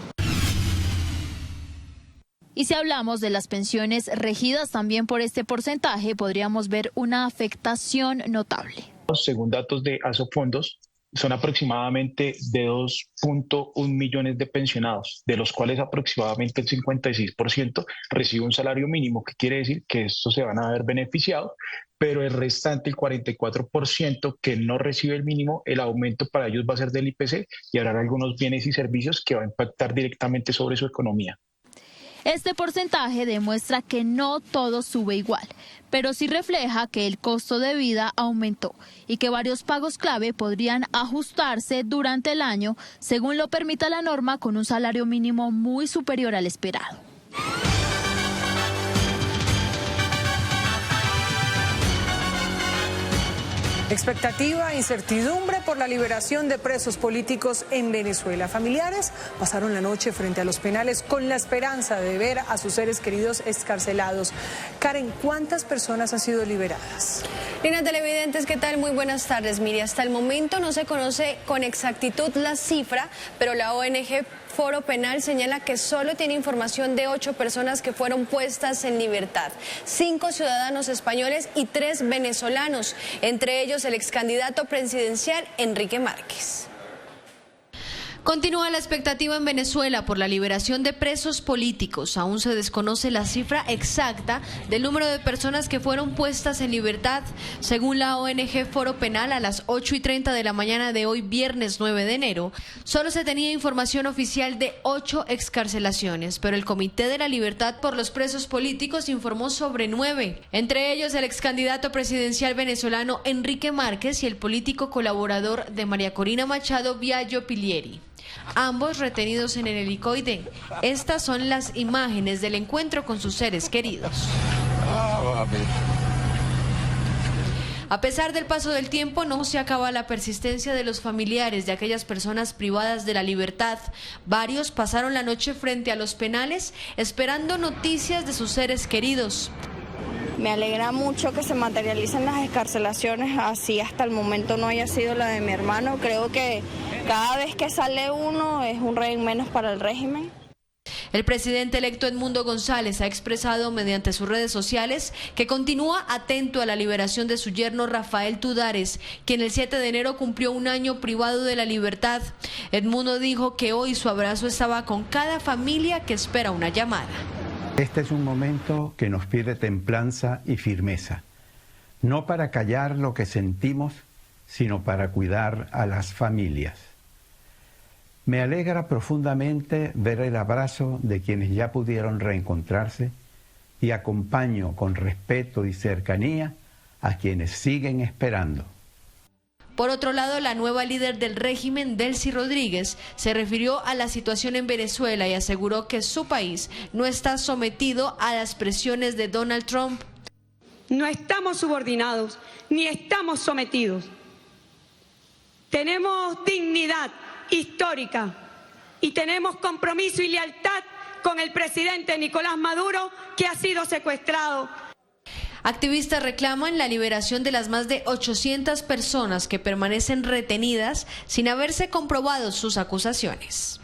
Speaker 5: Y si hablamos de las pensiones regidas también por este porcentaje, podríamos ver una afectación notable.
Speaker 13: Según datos de Asofondos, son aproximadamente de 2.1 millones de pensionados, de los cuales aproximadamente el 56% recibe un salario mínimo, que quiere decir que estos se van a ver beneficiados, pero el restante, el 44% que no recibe el mínimo, el aumento para ellos va a ser del IPC y habrá algunos bienes y servicios que va a impactar directamente sobre su economía.
Speaker 5: Este porcentaje demuestra que no todo sube igual, pero sí refleja que el costo de vida aumentó y que varios pagos clave podrían ajustarse durante el año, según lo permita la norma, con un salario mínimo muy superior al esperado.
Speaker 2: Expectativa, incertidumbre por la liberación de presos políticos en Venezuela. Familiares pasaron la noche frente a los penales con la esperanza de ver a sus seres queridos excarcelados. Karen, ¿cuántas personas han sido liberadas?
Speaker 14: Lina, televidentes, ¿qué tal? Muy buenas tardes. Mire, hasta el momento no se conoce con exactitud la cifra, pero la ONG Foro Penal señala que solo tiene información de 8 personas que fueron puestas en libertad, 5 ciudadanos españoles y 3 venezolanos, entre ellos el excandidato presidencial Enrique Márquez.
Speaker 25: Continúa la expectativa en Venezuela por la liberación de presos políticos. Aún se desconoce la cifra exacta del número de personas que fueron puestas en libertad. Según la ONG Foro Penal, a las 8:30 de la mañana de hoy, viernes 9 de enero, solo se tenía información oficial de 8 excarcelaciones, pero el Comité de la Libertad por los Presos Políticos informó sobre 9, entre ellos el excandidato presidencial venezolano Enrique Márquez y el político colaborador de María Corina Machado, Viallo Pilieri. Ambos retenidos en el helicoide. Estas son las imágenes del encuentro con sus seres queridos. A pesar del paso del tiempo, no se acaba la persistencia de los familiares de aquellas personas privadas de la libertad. Varios pasaron la noche frente a los penales esperando noticias de sus seres queridos.
Speaker 26: Me alegra mucho que se materialicen las excarcelaciones, así hasta el momento no haya sido la de mi hermano. Creo que cada vez que sale uno es un rehén menos para el régimen.
Speaker 25: El presidente electo Edmundo González ha expresado mediante sus redes sociales que continúa atento a la liberación de su yerno Rafael Tudares, quien el 7 de enero cumplió un año privado de la libertad. Edmundo dijo que hoy su abrazo estaba con cada familia que espera una llamada.
Speaker 27: Este es un momento que nos pide templanza y firmeza, no para callar lo que sentimos, sino para cuidar a las familias. Me alegra profundamente ver el abrazo de quienes ya pudieron reencontrarse y acompaño con respeto y cercanía a quienes siguen esperando.
Speaker 25: Por otro lado, la nueva líder del régimen, Delcy Rodríguez, se refirió a la situación en Venezuela y aseguró que su país no está sometido a las presiones de Donald Trump.
Speaker 28: No estamos subordinados, ni estamos sometidos. Tenemos dignidad histórica y tenemos compromiso y lealtad con el presidente Nicolás Maduro, que ha sido secuestrado.
Speaker 25: Activistas reclaman la liberación de las más de 800 personas que permanecen retenidas sin haberse comprobado sus acusaciones.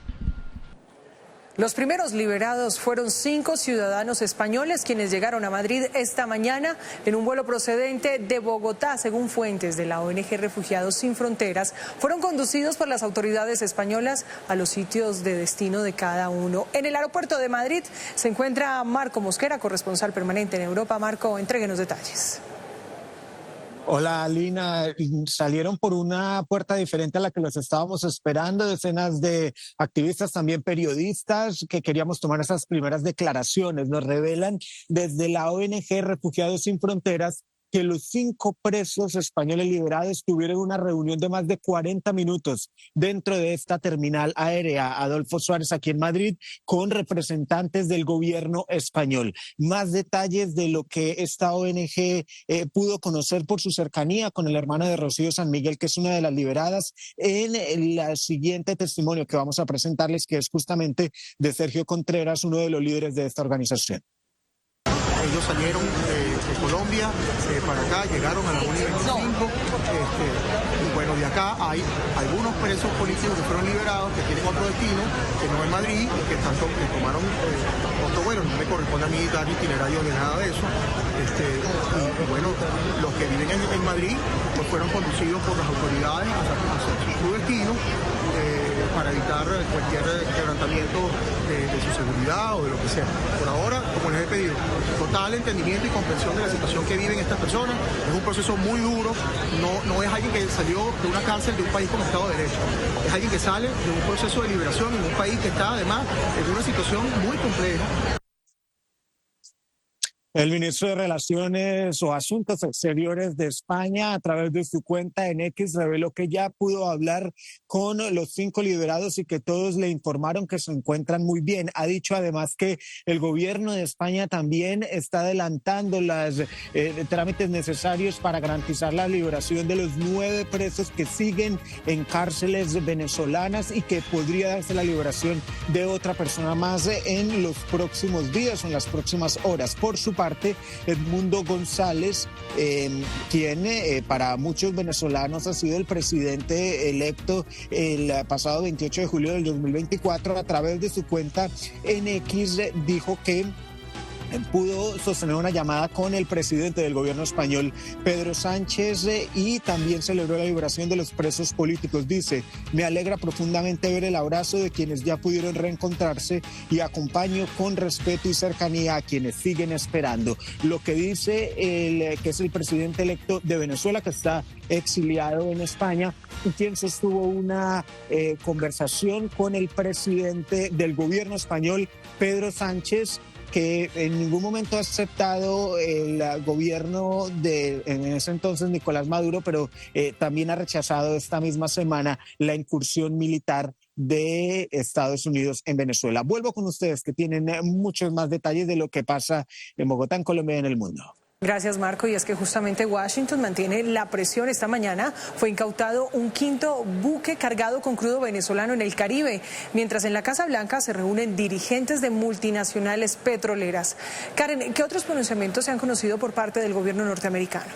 Speaker 2: Los primeros liberados fueron 5 ciudadanos españoles quienes llegaron a Madrid esta mañana en un vuelo procedente de Bogotá. Según fuentes de la ONG Refugiados Sin Fronteras, fueron conducidos por las autoridades españolas a los sitios de destino de cada uno. En el aeropuerto de Madrid se encuentra Marco Mosquera, corresponsal permanente en Europa. Marco, entréguenos detalles.
Speaker 29: Hola, Lina. Salieron por una puerta diferente a la que los estábamos esperando, decenas de activistas, también periodistas, que queríamos tomar esas primeras declaraciones. Nos revelan desde la ONG Refugiados Sin Fronteras que los 5 presos españoles liberados tuvieron una reunión de más de 40 minutos dentro de esta terminal aérea Adolfo Suárez aquí en Madrid con representantes del gobierno español. Más detalles de lo que esta ONG pudo conocer por su cercanía con el hermano de Rocío San Miguel, que es una de las liberadas, en el siguiente testimonio que vamos a presentarles, que es justamente de Sergio Contreras, uno de los líderes de esta organización.
Speaker 9: Ellos salieron de Colombia para acá, llegaron a la 1:25 y bueno, de acá hay algunos presos políticos que fueron liberados, que tienen otro destino, que no es Madrid, y que tomaron otro vuelo. No me corresponde a mí dar itinerario de nada de eso. Y bueno, los que viven en Madrid pues fueron conducidos por las autoridades hacia su destino para evitar cualquier quebrantamiento de su seguridad o de lo que sea. Por ahora, como les he pedido, total entendimiento y comprensión de la situación que viven estas personas. Es un proceso muy duro, no es alguien que salió de una cárcel de un país con Estado de Derecho, es alguien que sale de un proceso de liberación en un país que está además en una situación muy compleja.
Speaker 29: El ministro de Relaciones o Asuntos Exteriores de España, a través de su cuenta en X, reveló que ya pudo hablar con los 5 liberados y que todos le informaron que se encuentran muy bien. Ha dicho además que el gobierno de España también está adelantando los trámites necesarios para garantizar la liberación de los 9 presos que siguen en cárceles venezolanas y que podría darse la liberación de otra persona más en los próximos días o en las próximas horas. Por su parte, Edmundo González, quien para muchos venezolanos ha sido el presidente electo el pasado 28 de julio del 2024, a través de su cuenta en X dijo que pudo sostener una llamada con el presidente del gobierno español, Pedro Sánchez, y también celebró la liberación de los presos políticos. Dice: me alegra profundamente ver el abrazo de quienes ya pudieron reencontrarse y acompaño con respeto y cercanía a quienes siguen esperando. Lo que dice que es el presidente electo de Venezuela, que está exiliado en España, y quien sostuvo una conversación con el presidente del gobierno español, Pedro Sánchez, que en ningún momento ha aceptado el gobierno de, en ese entonces, Nicolás Maduro, pero también ha rechazado esta misma semana la incursión militar de Estados Unidos en Venezuela. Vuelvo con ustedes, que tienen muchos más detalles de lo que pasa en Bogotá, en Colombia y en el mundo.
Speaker 2: Gracias, Marco. Y es que justamente Washington mantiene la presión. Esta mañana fue incautado un 5º buque cargado con crudo venezolano en el Caribe, mientras en la Casa Blanca se reúnen dirigentes de multinacionales petroleras. Karen, ¿qué otros pronunciamientos se han conocido por parte del gobierno norteamericano?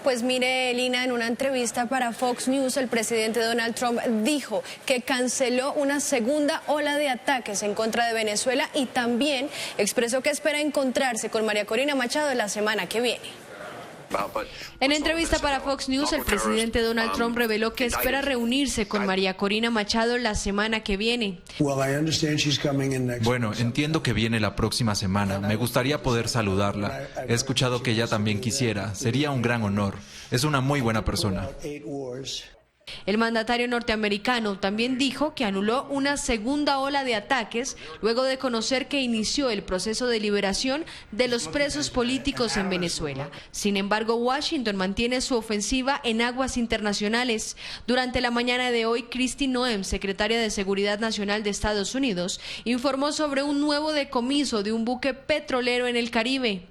Speaker 14: Pues mire, Lina, en una entrevista para Fox News, el presidente Donald Trump dijo que canceló una segunda ola de ataques en contra de Venezuela y también expresó que espera encontrarse con María Corina Machado la semana que viene.
Speaker 25: En entrevista para Fox News, el presidente Donald Trump reveló que espera reunirse con María Corina Machado la semana que viene.
Speaker 15: Bueno, entiendo que viene la próxima semana. Me gustaría poder saludarla. He escuchado que ella también quisiera. Sería un gran honor. Es una muy buena persona.
Speaker 25: El mandatario norteamericano también dijo que anuló una segunda ola de ataques luego de conocer que inició el proceso de liberación de los presos políticos en Venezuela. Sin embargo, Washington mantiene su ofensiva en aguas internacionales. Durante la mañana de hoy, Kristi Noem, secretaria de Seguridad Nacional de Estados Unidos, informó sobre un nuevo decomiso de un buque petrolero en el Caribe.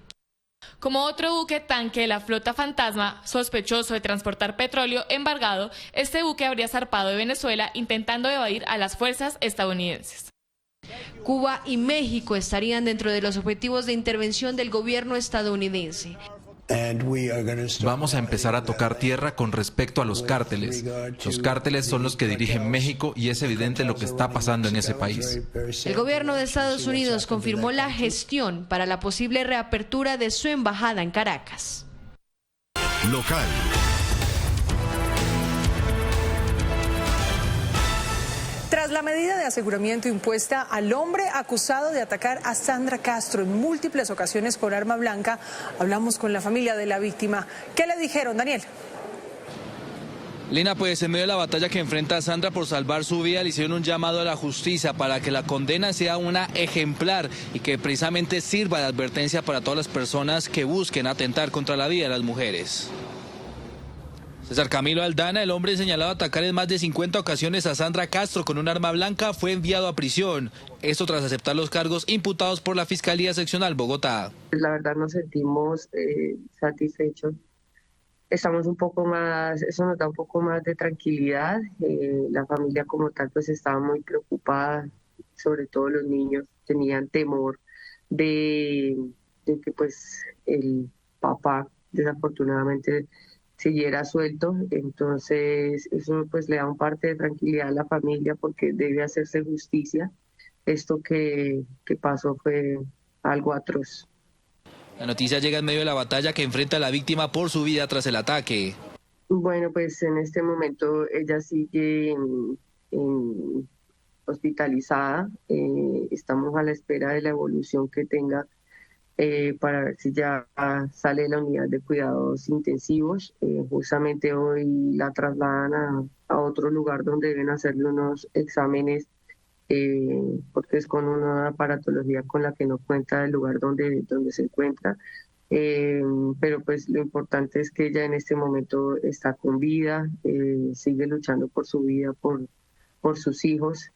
Speaker 16: Como otro buque tanque de la flota Fantasma, sospechoso de transportar petróleo embargado, este buque habría zarpado de Venezuela intentando evadir a las fuerzas estadounidenses.
Speaker 25: Cuba y México estarían dentro de los objetivos de intervención del gobierno estadounidense.
Speaker 15: Vamos a empezar a tocar tierra con respecto a los cárteles. Los cárteles son los que dirigen México y es evidente lo que está pasando en ese país.
Speaker 25: El gobierno de Estados Unidos confirmó la gestión para la posible reapertura de su embajada en Caracas.
Speaker 1: Local.
Speaker 2: Tras la medida de aseguramiento impuesta al hombre acusado de atacar a Sandra Castro en múltiples ocasiones con arma blanca, hablamos con la familia de la víctima. ¿Qué le dijeron, Daniel?
Speaker 4: Lina, pues en medio de la batalla que enfrenta Sandra por salvar su vida, le hicieron un llamado a la justicia para que la condena sea una ejemplar y que precisamente sirva de advertencia para todas las personas que busquen atentar contra la vida de las mujeres. César Camilo Aldana, el hombre señalado a atacar en más de 50 ocasiones a Sandra Castro con un arma blanca, fue enviado a prisión. Esto tras aceptar los cargos imputados por la Fiscalía Seccional Bogotá.
Speaker 6: La verdad nos sentimos satisfechos. Estamos un poco más, eso nos da un poco más de tranquilidad. La familia como tal pues estaba muy preocupada, sobre todo los niños tenían temor de que pues el papá desafortunadamente siguiera suelto. Entonces eso pues le da un parte de tranquilidad a la familia porque debe hacerse justicia. Esto que pasó fue algo atroz.
Speaker 4: La noticia llega en medio de la batalla que enfrenta a la víctima por su vida tras el ataque.
Speaker 6: Bueno, pues en este momento ella sigue hospitalizada. Estamos a la espera de la evolución que tenga para ver si ya sale de la unidad de cuidados intensivos. Justamente hoy la trasladan a otro lugar donde deben hacerle unos exámenes porque es con una aparatología con la que no cuenta el lugar donde se encuentra. Pero pues lo importante es que ella en este momento está con vida, sigue luchando por su vida, por sus hijos.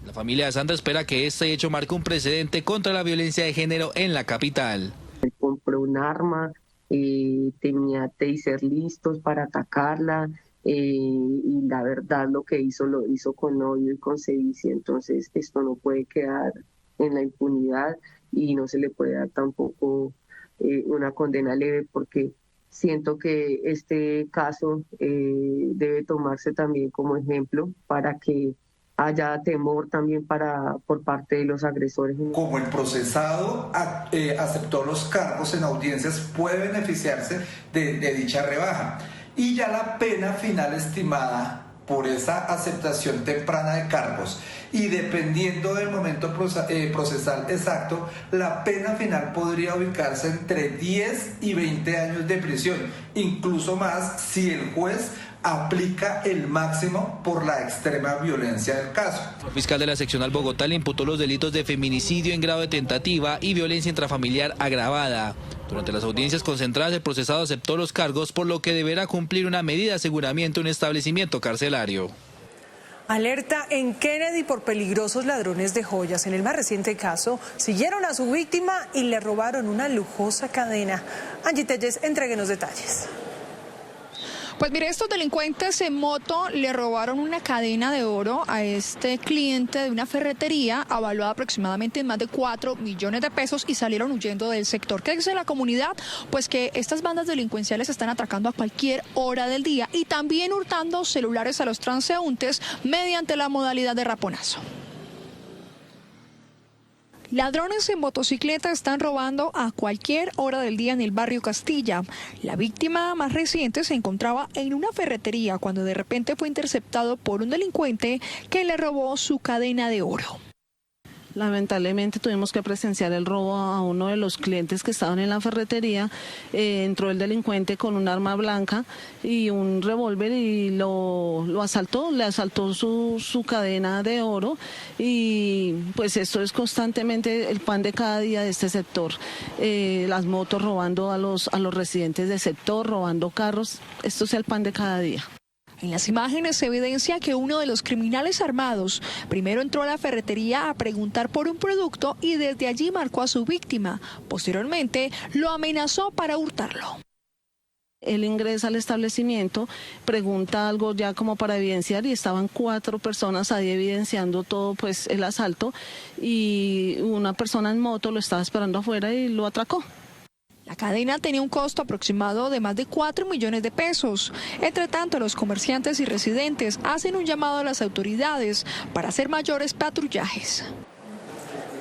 Speaker 4: La familia de Sandra espera que este hecho marque un precedente contra la violencia de género en la capital.
Speaker 6: Él compró un arma, tenía taser listos para atacarla. Y la verdad lo hizo con odio y con sevicia. Entonces esto no puede quedar en la impunidad y no se le puede dar tampoco una condena leve, porque siento que este caso debe tomarse también como ejemplo para que haya temor también por parte de los agresores.
Speaker 17: Como el procesado aceptó los cargos en audiencias, puede beneficiarse de dicha rebaja. Y ya la pena final estimada por esa aceptación temprana de cargos y dependiendo del momento procesal exacto, la pena final podría ubicarse entre 10 y 20 años de prisión, incluso más si el juez aplica el máximo por la extrema violencia del caso.
Speaker 4: El fiscal de la Seccional Bogotá le imputó los delitos de feminicidio en grado de tentativa y violencia intrafamiliar agravada. Durante las audiencias concentradas, el procesado aceptó los cargos, por lo que deberá cumplir una medida de aseguramiento en un establecimiento carcelario.
Speaker 2: Alerta en Kennedy por peligrosos ladrones de joyas. En el más reciente caso, siguieron a su víctima y le robaron una lujosa cadena. Angie Telles, entréguenos detalles.
Speaker 18: Pues mire, estos delincuentes en moto le robaron una cadena de oro a este cliente de una ferretería avaluada aproximadamente en más de 4 millones de pesos y salieron huyendo del sector. ¿Qué dice la comunidad? Pues que estas bandas delincuenciales están atracando a cualquier hora del día y también hurtando celulares a los transeúntes mediante la modalidad de raponazo. Ladrones en motocicleta están robando a cualquier hora del día en el barrio Castilla. La víctima más reciente se encontraba en una ferretería cuando de repente fue interceptado por un delincuente que le robó su cadena de oro.
Speaker 19: Lamentablemente tuvimos que presenciar el robo a uno de los clientes que estaban en la ferretería. Entró el delincuente con un arma blanca y un revólver y lo asaltó, le asaltó su cadena de oro y pues esto es constantemente el pan de cada día de este sector. Las motos robando a los residentes del sector, robando carros, esto es el pan de cada día.
Speaker 18: En las imágenes se evidencia que uno de los criminales armados primero entró a la ferretería a preguntar por un producto y desde allí marcó a su víctima. Posteriormente lo amenazó para hurtarlo.
Speaker 19: Él ingresa al establecimiento, pregunta algo ya como para evidenciar y estaban 4 personas ahí evidenciando todo pues el asalto y una persona en moto lo estaba esperando afuera y lo atracó.
Speaker 18: La cadena tenía un costo aproximado de más de 4 millones de pesos. Entre tanto, los comerciantes y residentes hacen un llamado a las autoridades para hacer mayores patrullajes.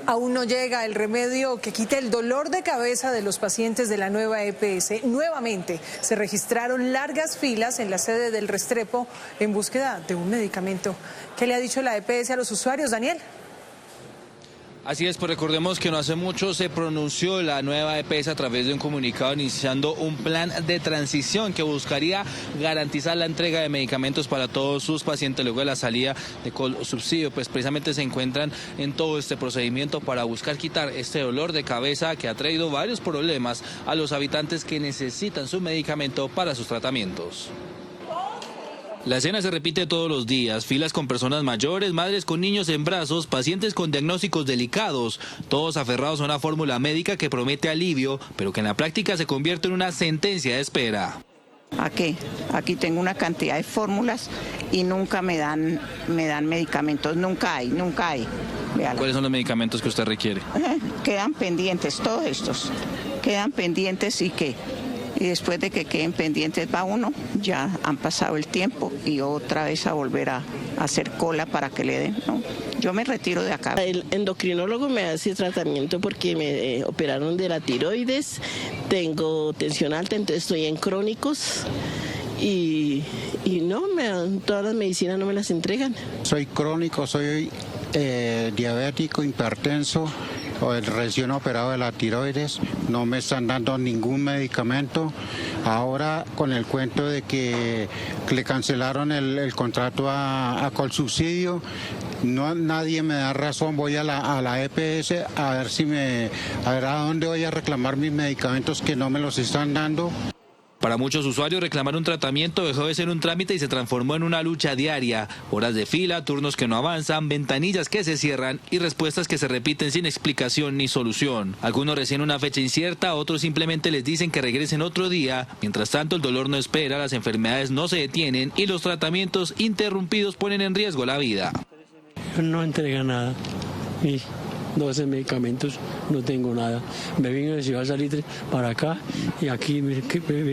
Speaker 2: Aún no llega el remedio que quite el dolor de cabeza de los pacientes de la nueva EPS. Nuevamente se registraron largas filas en la sede del Restrepo en búsqueda de un medicamento. ¿Qué le ha dicho la EPS a los usuarios, Daniel?
Speaker 4: Así es, pues recordemos que no hace mucho se pronunció la nueva EPS a través de un comunicado iniciando un plan de transición que buscaría garantizar la entrega de medicamentos para todos sus pacientes luego de la salida de Colsubsidio. Pues precisamente se encuentran en todo este procedimiento para buscar quitar este dolor de cabeza que ha traído varios problemas a los habitantes que necesitan su medicamento para sus tratamientos. La escena se repite todos los días, filas con personas mayores, madres con niños en brazos, pacientes con diagnósticos delicados, todos aferrados a una fórmula médica que promete alivio, pero que en la práctica se convierte en una sentencia de espera.
Speaker 3: Aquí tengo una cantidad de fórmulas y nunca me dan medicamentos, nunca hay. Véala.
Speaker 4: ¿Cuáles son los medicamentos que usted requiere?
Speaker 3: Quedan pendientes, todos estos, quedan pendientes y después de que queden pendientes va uno, ya han pasado el tiempo y otra vez a volver a hacer cola para que le den, ¿no? Yo me retiro de acá.
Speaker 7: El endocrinólogo me hace tratamiento porque me operaron de la tiroides, tengo tensión alta, entonces estoy en crónicos y no, todas las medicinas no me las entregan.
Speaker 8: Soy crónico, soy diabético, hipertenso, recién operado de la tiroides, no me están dando ningún medicamento. Ahora con el cuento de que le cancelaron el contrato a Colsubsidio, nadie me da razón, voy a la EPS a ver a dónde voy a reclamar mis medicamentos que no me los están dando.
Speaker 4: Para muchos usuarios, reclamar un tratamiento dejó de ser un trámite y se transformó en una lucha diaria. Horas de fila, turnos que no avanzan, ventanillas que se cierran y respuestas que se repiten sin explicación ni solución. Algunos recién una fecha incierta, otros simplemente les dicen que regresen otro día. Mientras tanto, el dolor no espera, las enfermedades no se detienen y los tratamientos interrumpidos ponen en riesgo la vida.
Speaker 11: No entrega nada. 12 medicamentos, no tengo nada. Me vine de Ciudad Salitre para acá y aquí me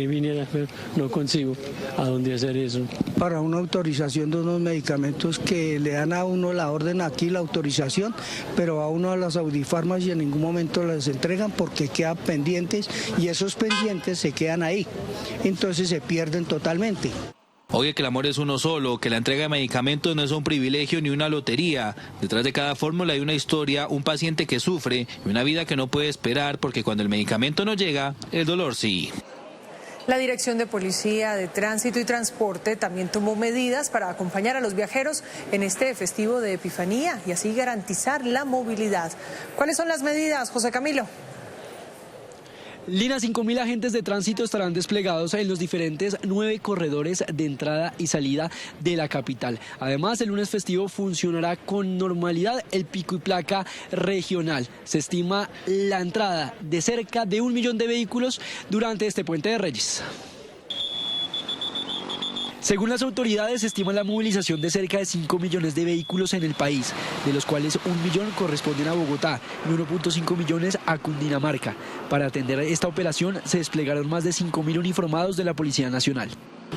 Speaker 11: vine, no consigo a dónde hacer eso.
Speaker 20: Para una autorización de unos medicamentos que le dan a uno la orden aquí, la autorización, pero a uno a las audifarmacias en ningún momento las entregan porque quedan pendientes y esos pendientes se quedan ahí, entonces se pierden totalmente.
Speaker 4: Oye, que el amor es uno solo, que la entrega de medicamentos no es un privilegio ni una lotería. Detrás de cada fórmula hay una historia, un paciente que sufre y una vida que no puede esperar porque cuando el medicamento no llega, el dolor sí.
Speaker 2: La Dirección de Policía de Tránsito y Transporte también tomó medidas para acompañar a los viajeros en este festivo de Epifanía y así garantizar la movilidad. ¿Cuáles son las medidas, José Camilo?
Speaker 21: Lina, 5.000 agentes de tránsito estarán desplegados en los diferentes 9 corredores de entrada y salida de la capital. Además, el lunes festivo funcionará con normalidad el pico y placa regional. Se estima la entrada de cerca de 1 millón de vehículos durante este Puente de Reyes. Según las autoridades, se estima la movilización de cerca de 5 millones de vehículos en el país, de los cuales 1 millón corresponden a Bogotá y 1.5 millones a Cundinamarca. Para atender esta operación se desplegaron más de 5.000 uniformados de la Policía Nacional.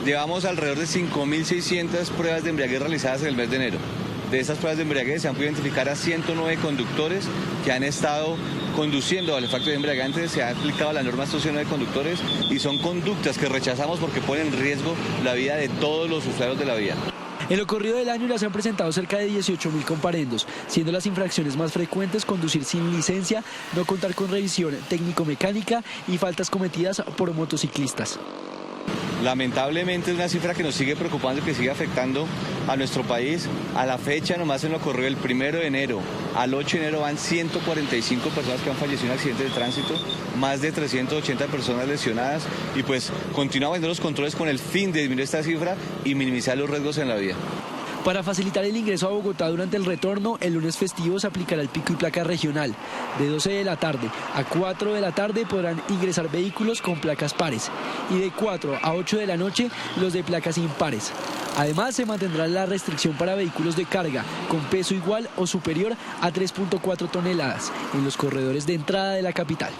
Speaker 22: Llevamos alrededor de 5.600 pruebas de embriaguez realizadas en el mes de enero. De estas pruebas de embriaguez se han podido identificar a 109 conductores que han estado conduciendo al efecto de embriagante. Se ha aplicado la norma 9 conductores y son conductas que rechazamos porque ponen en riesgo la vida de todos los usuarios de la vía.
Speaker 21: En lo corrido del año ya se han presentado cerca de 18.000 comparendos, siendo las infracciones más frecuentes conducir sin licencia, no contar con revisión técnico-mecánica y faltas cometidas por motociclistas.
Speaker 22: Lamentablemente es una cifra que nos sigue preocupando y que sigue afectando a nuestro país. A la fecha, nomás en lo corrido del 1 de enero al 8 de enero van 145 personas que han fallecido en accidentes de tránsito, más de 380 personas lesionadas y pues continuamos haciendo los controles con el fin de disminuir esta cifra y minimizar los riesgos en la vía.
Speaker 21: Para facilitar el ingreso a Bogotá durante el retorno, el lunes festivo se aplicará el pico y placa regional. De 12 de la tarde a 4 de la tarde podrán ingresar vehículos con placas pares y de 4 a 8 de la noche los de placas impares. Además, se mantendrá la restricción para vehículos de carga con peso igual o superior a 3.4 toneladas en los corredores de entrada de la capital.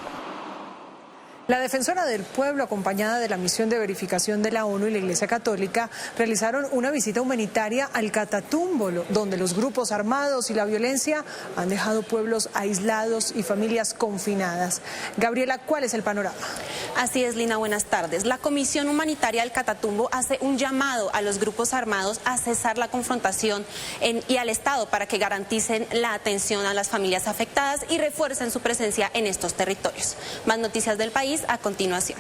Speaker 2: La Defensora del Pueblo, acompañada de la misión de verificación de la ONU y la Iglesia Católica, realizaron una visita humanitaria al Catatumbo, donde los grupos armados y la violencia han dejado pueblos aislados y familias confinadas. Gabriela, ¿cuál es el panorama?
Speaker 5: Así es, Lina, buenas tardes. La Comisión Humanitaria del Catatumbo hace un llamado a los grupos armados a cesar la confrontación y al Estado para que garanticen la atención a las familias afectadas y refuercen su presencia en estos territorios. Más noticias del país a continuación.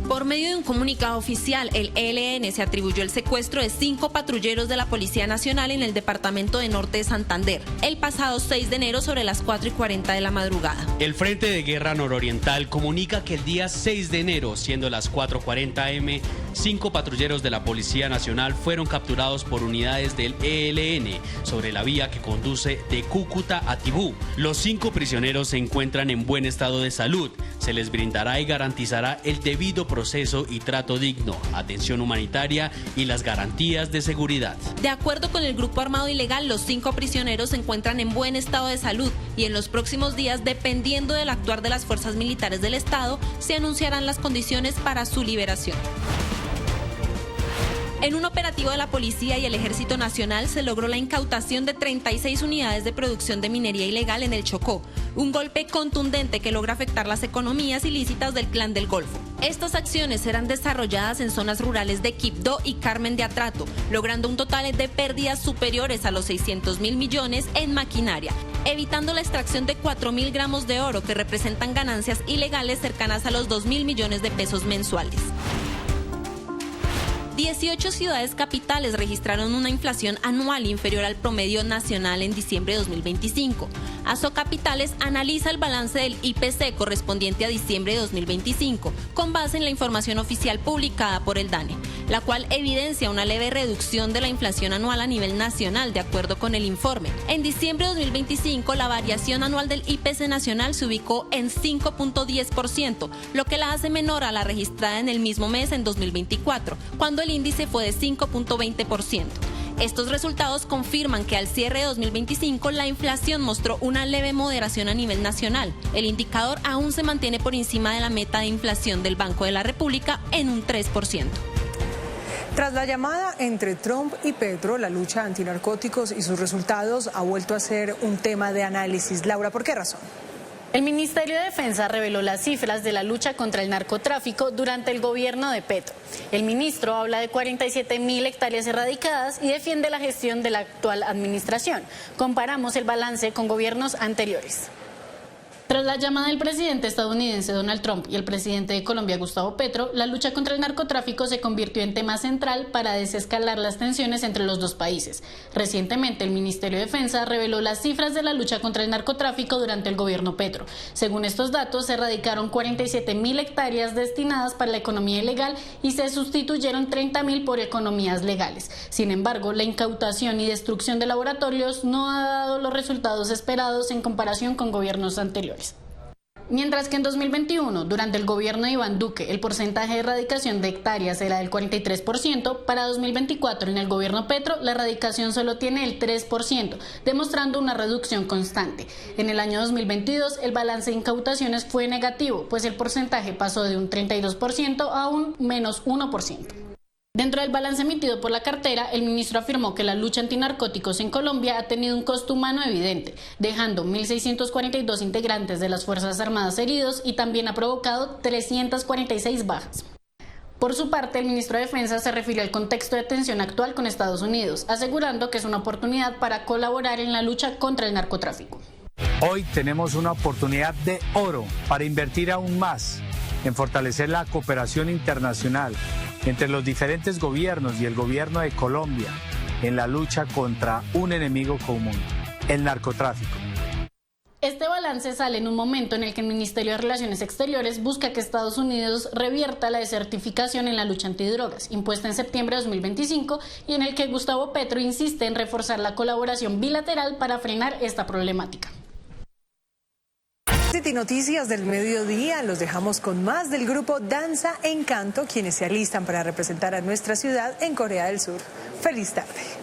Speaker 10: Por medio de un comunicado oficial, el ELN se atribuyó el secuestro de 5 patrulleros de la Policía Nacional en el departamento de Norte de Santander, el pasado 6 de enero sobre las 4:40 de la madrugada.
Speaker 12: El Frente de Guerra Nororiental comunica que el día 6 de enero, siendo las 4:40 am, 5 patrulleros de la Policía Nacional fueron capturados por unidades del ELN sobre la vía que conduce de Cúcuta a Tibú. Los 5 prisioneros se encuentran en buen estado de salud. Se les brindará y garantizará el debido proceso y trato digno, atención humanitaria y las garantías de seguridad.
Speaker 10: De acuerdo con el grupo armado ilegal, los 5 prisioneros se encuentran en buen estado de salud y en los próximos días, dependiendo del actuar de las fuerzas militares del Estado, se anunciarán las condiciones para su liberación. En un operativo de la Policía y el Ejército Nacional se logró la incautación de 36 unidades de producción de minería ilegal en el Chocó, un golpe contundente que logra afectar las economías ilícitas del Clan del Golfo. Estas acciones serán desarrolladas en zonas rurales de Quibdó y Carmen de Atrato, logrando un total de pérdidas superiores a los 600.000 millones en maquinaria, evitando la extracción de 4.000 gramos de oro que representan ganancias ilegales cercanas a los 2.000 millones de pesos mensuales. 18 ciudades capitales registraron una inflación anual inferior al promedio nacional en diciembre de 2025. Asocapitales analiza el balance del IPC correspondiente a diciembre de 2025, con base en la información oficial publicada por el DANE, la cual evidencia una leve reducción de la inflación anual a nivel nacional, de acuerdo con el informe. En diciembre de 2025, la variación anual del IPC nacional se ubicó en 5.10%, lo que la hace menor a la registrada en el mismo mes en 2024, cuando el índice fue de 5.20%. Estos resultados confirman que al cierre de 2025 la inflación mostró una leve moderación a nivel nacional. El indicador aún se mantiene por encima de la meta de inflación del Banco de la República en un 3%.
Speaker 2: Tras la llamada entre Trump y Petro, la lucha antinarcóticos y sus resultados ha vuelto a ser un tema de análisis. Laura, ¿por qué razón?
Speaker 13: El Ministerio de Defensa reveló las cifras de la lucha contra el narcotráfico durante el gobierno de Petro. El ministro habla de 47.000 hectáreas erradicadas y defiende la gestión de la actual administración. Comparamos el balance con gobiernos anteriores.
Speaker 23: Tras la llamada del presidente estadounidense Donald Trump y el presidente de Colombia Gustavo Petro, la lucha contra el narcotráfico se convirtió en tema central para desescalar las tensiones entre los dos países. Recientemente, el Ministerio de Defensa reveló las cifras de la lucha contra el narcotráfico durante el gobierno Petro. Según estos datos, se erradicaron 47.000 hectáreas destinadas para la economía ilegal y se sustituyeron 30.000 por economías legales. Sin embargo, la incautación y destrucción de laboratorios no ha dado los resultados esperados en comparación con gobiernos anteriores. Mientras que en 2021, durante el gobierno de Iván Duque, el porcentaje de erradicación de hectáreas era del 43%, para 2024 en el gobierno Petro la erradicación solo tiene el 3%, demostrando una reducción constante. En el año 2022 el balance de incautaciones fue negativo, pues el porcentaje pasó de un 32% a un menos 1%. Dentro del balance emitido por la cartera, el ministro afirmó que la lucha antinarcóticos en Colombia ha tenido un costo humano evidente, dejando 1.642 integrantes de las Fuerzas Armadas heridos y también ha provocado 346 bajas. Por su parte, el ministro de Defensa se refirió al contexto de tensión actual con Estados Unidos, asegurando que es una oportunidad para colaborar en la lucha contra el narcotráfico.
Speaker 24: Hoy tenemos una oportunidad de oro para invertir aún más en fortalecer la cooperación internacional entre los diferentes gobiernos y el gobierno de Colombia en la lucha contra un enemigo común, el narcotráfico.
Speaker 23: Este balance sale en un momento en el que el Ministerio de Relaciones Exteriores busca que Estados Unidos revierta la desertificación en la lucha antidrogas, impuesta en septiembre de 2025, y en el que Gustavo Petro insiste en reforzar la colaboración bilateral para frenar esta problemática.
Speaker 2: City Noticias del Mediodía, los dejamos con más del grupo Danza Encanto, quienes se alistan para representar a nuestra ciudad en Corea del Sur. ¡Feliz tarde!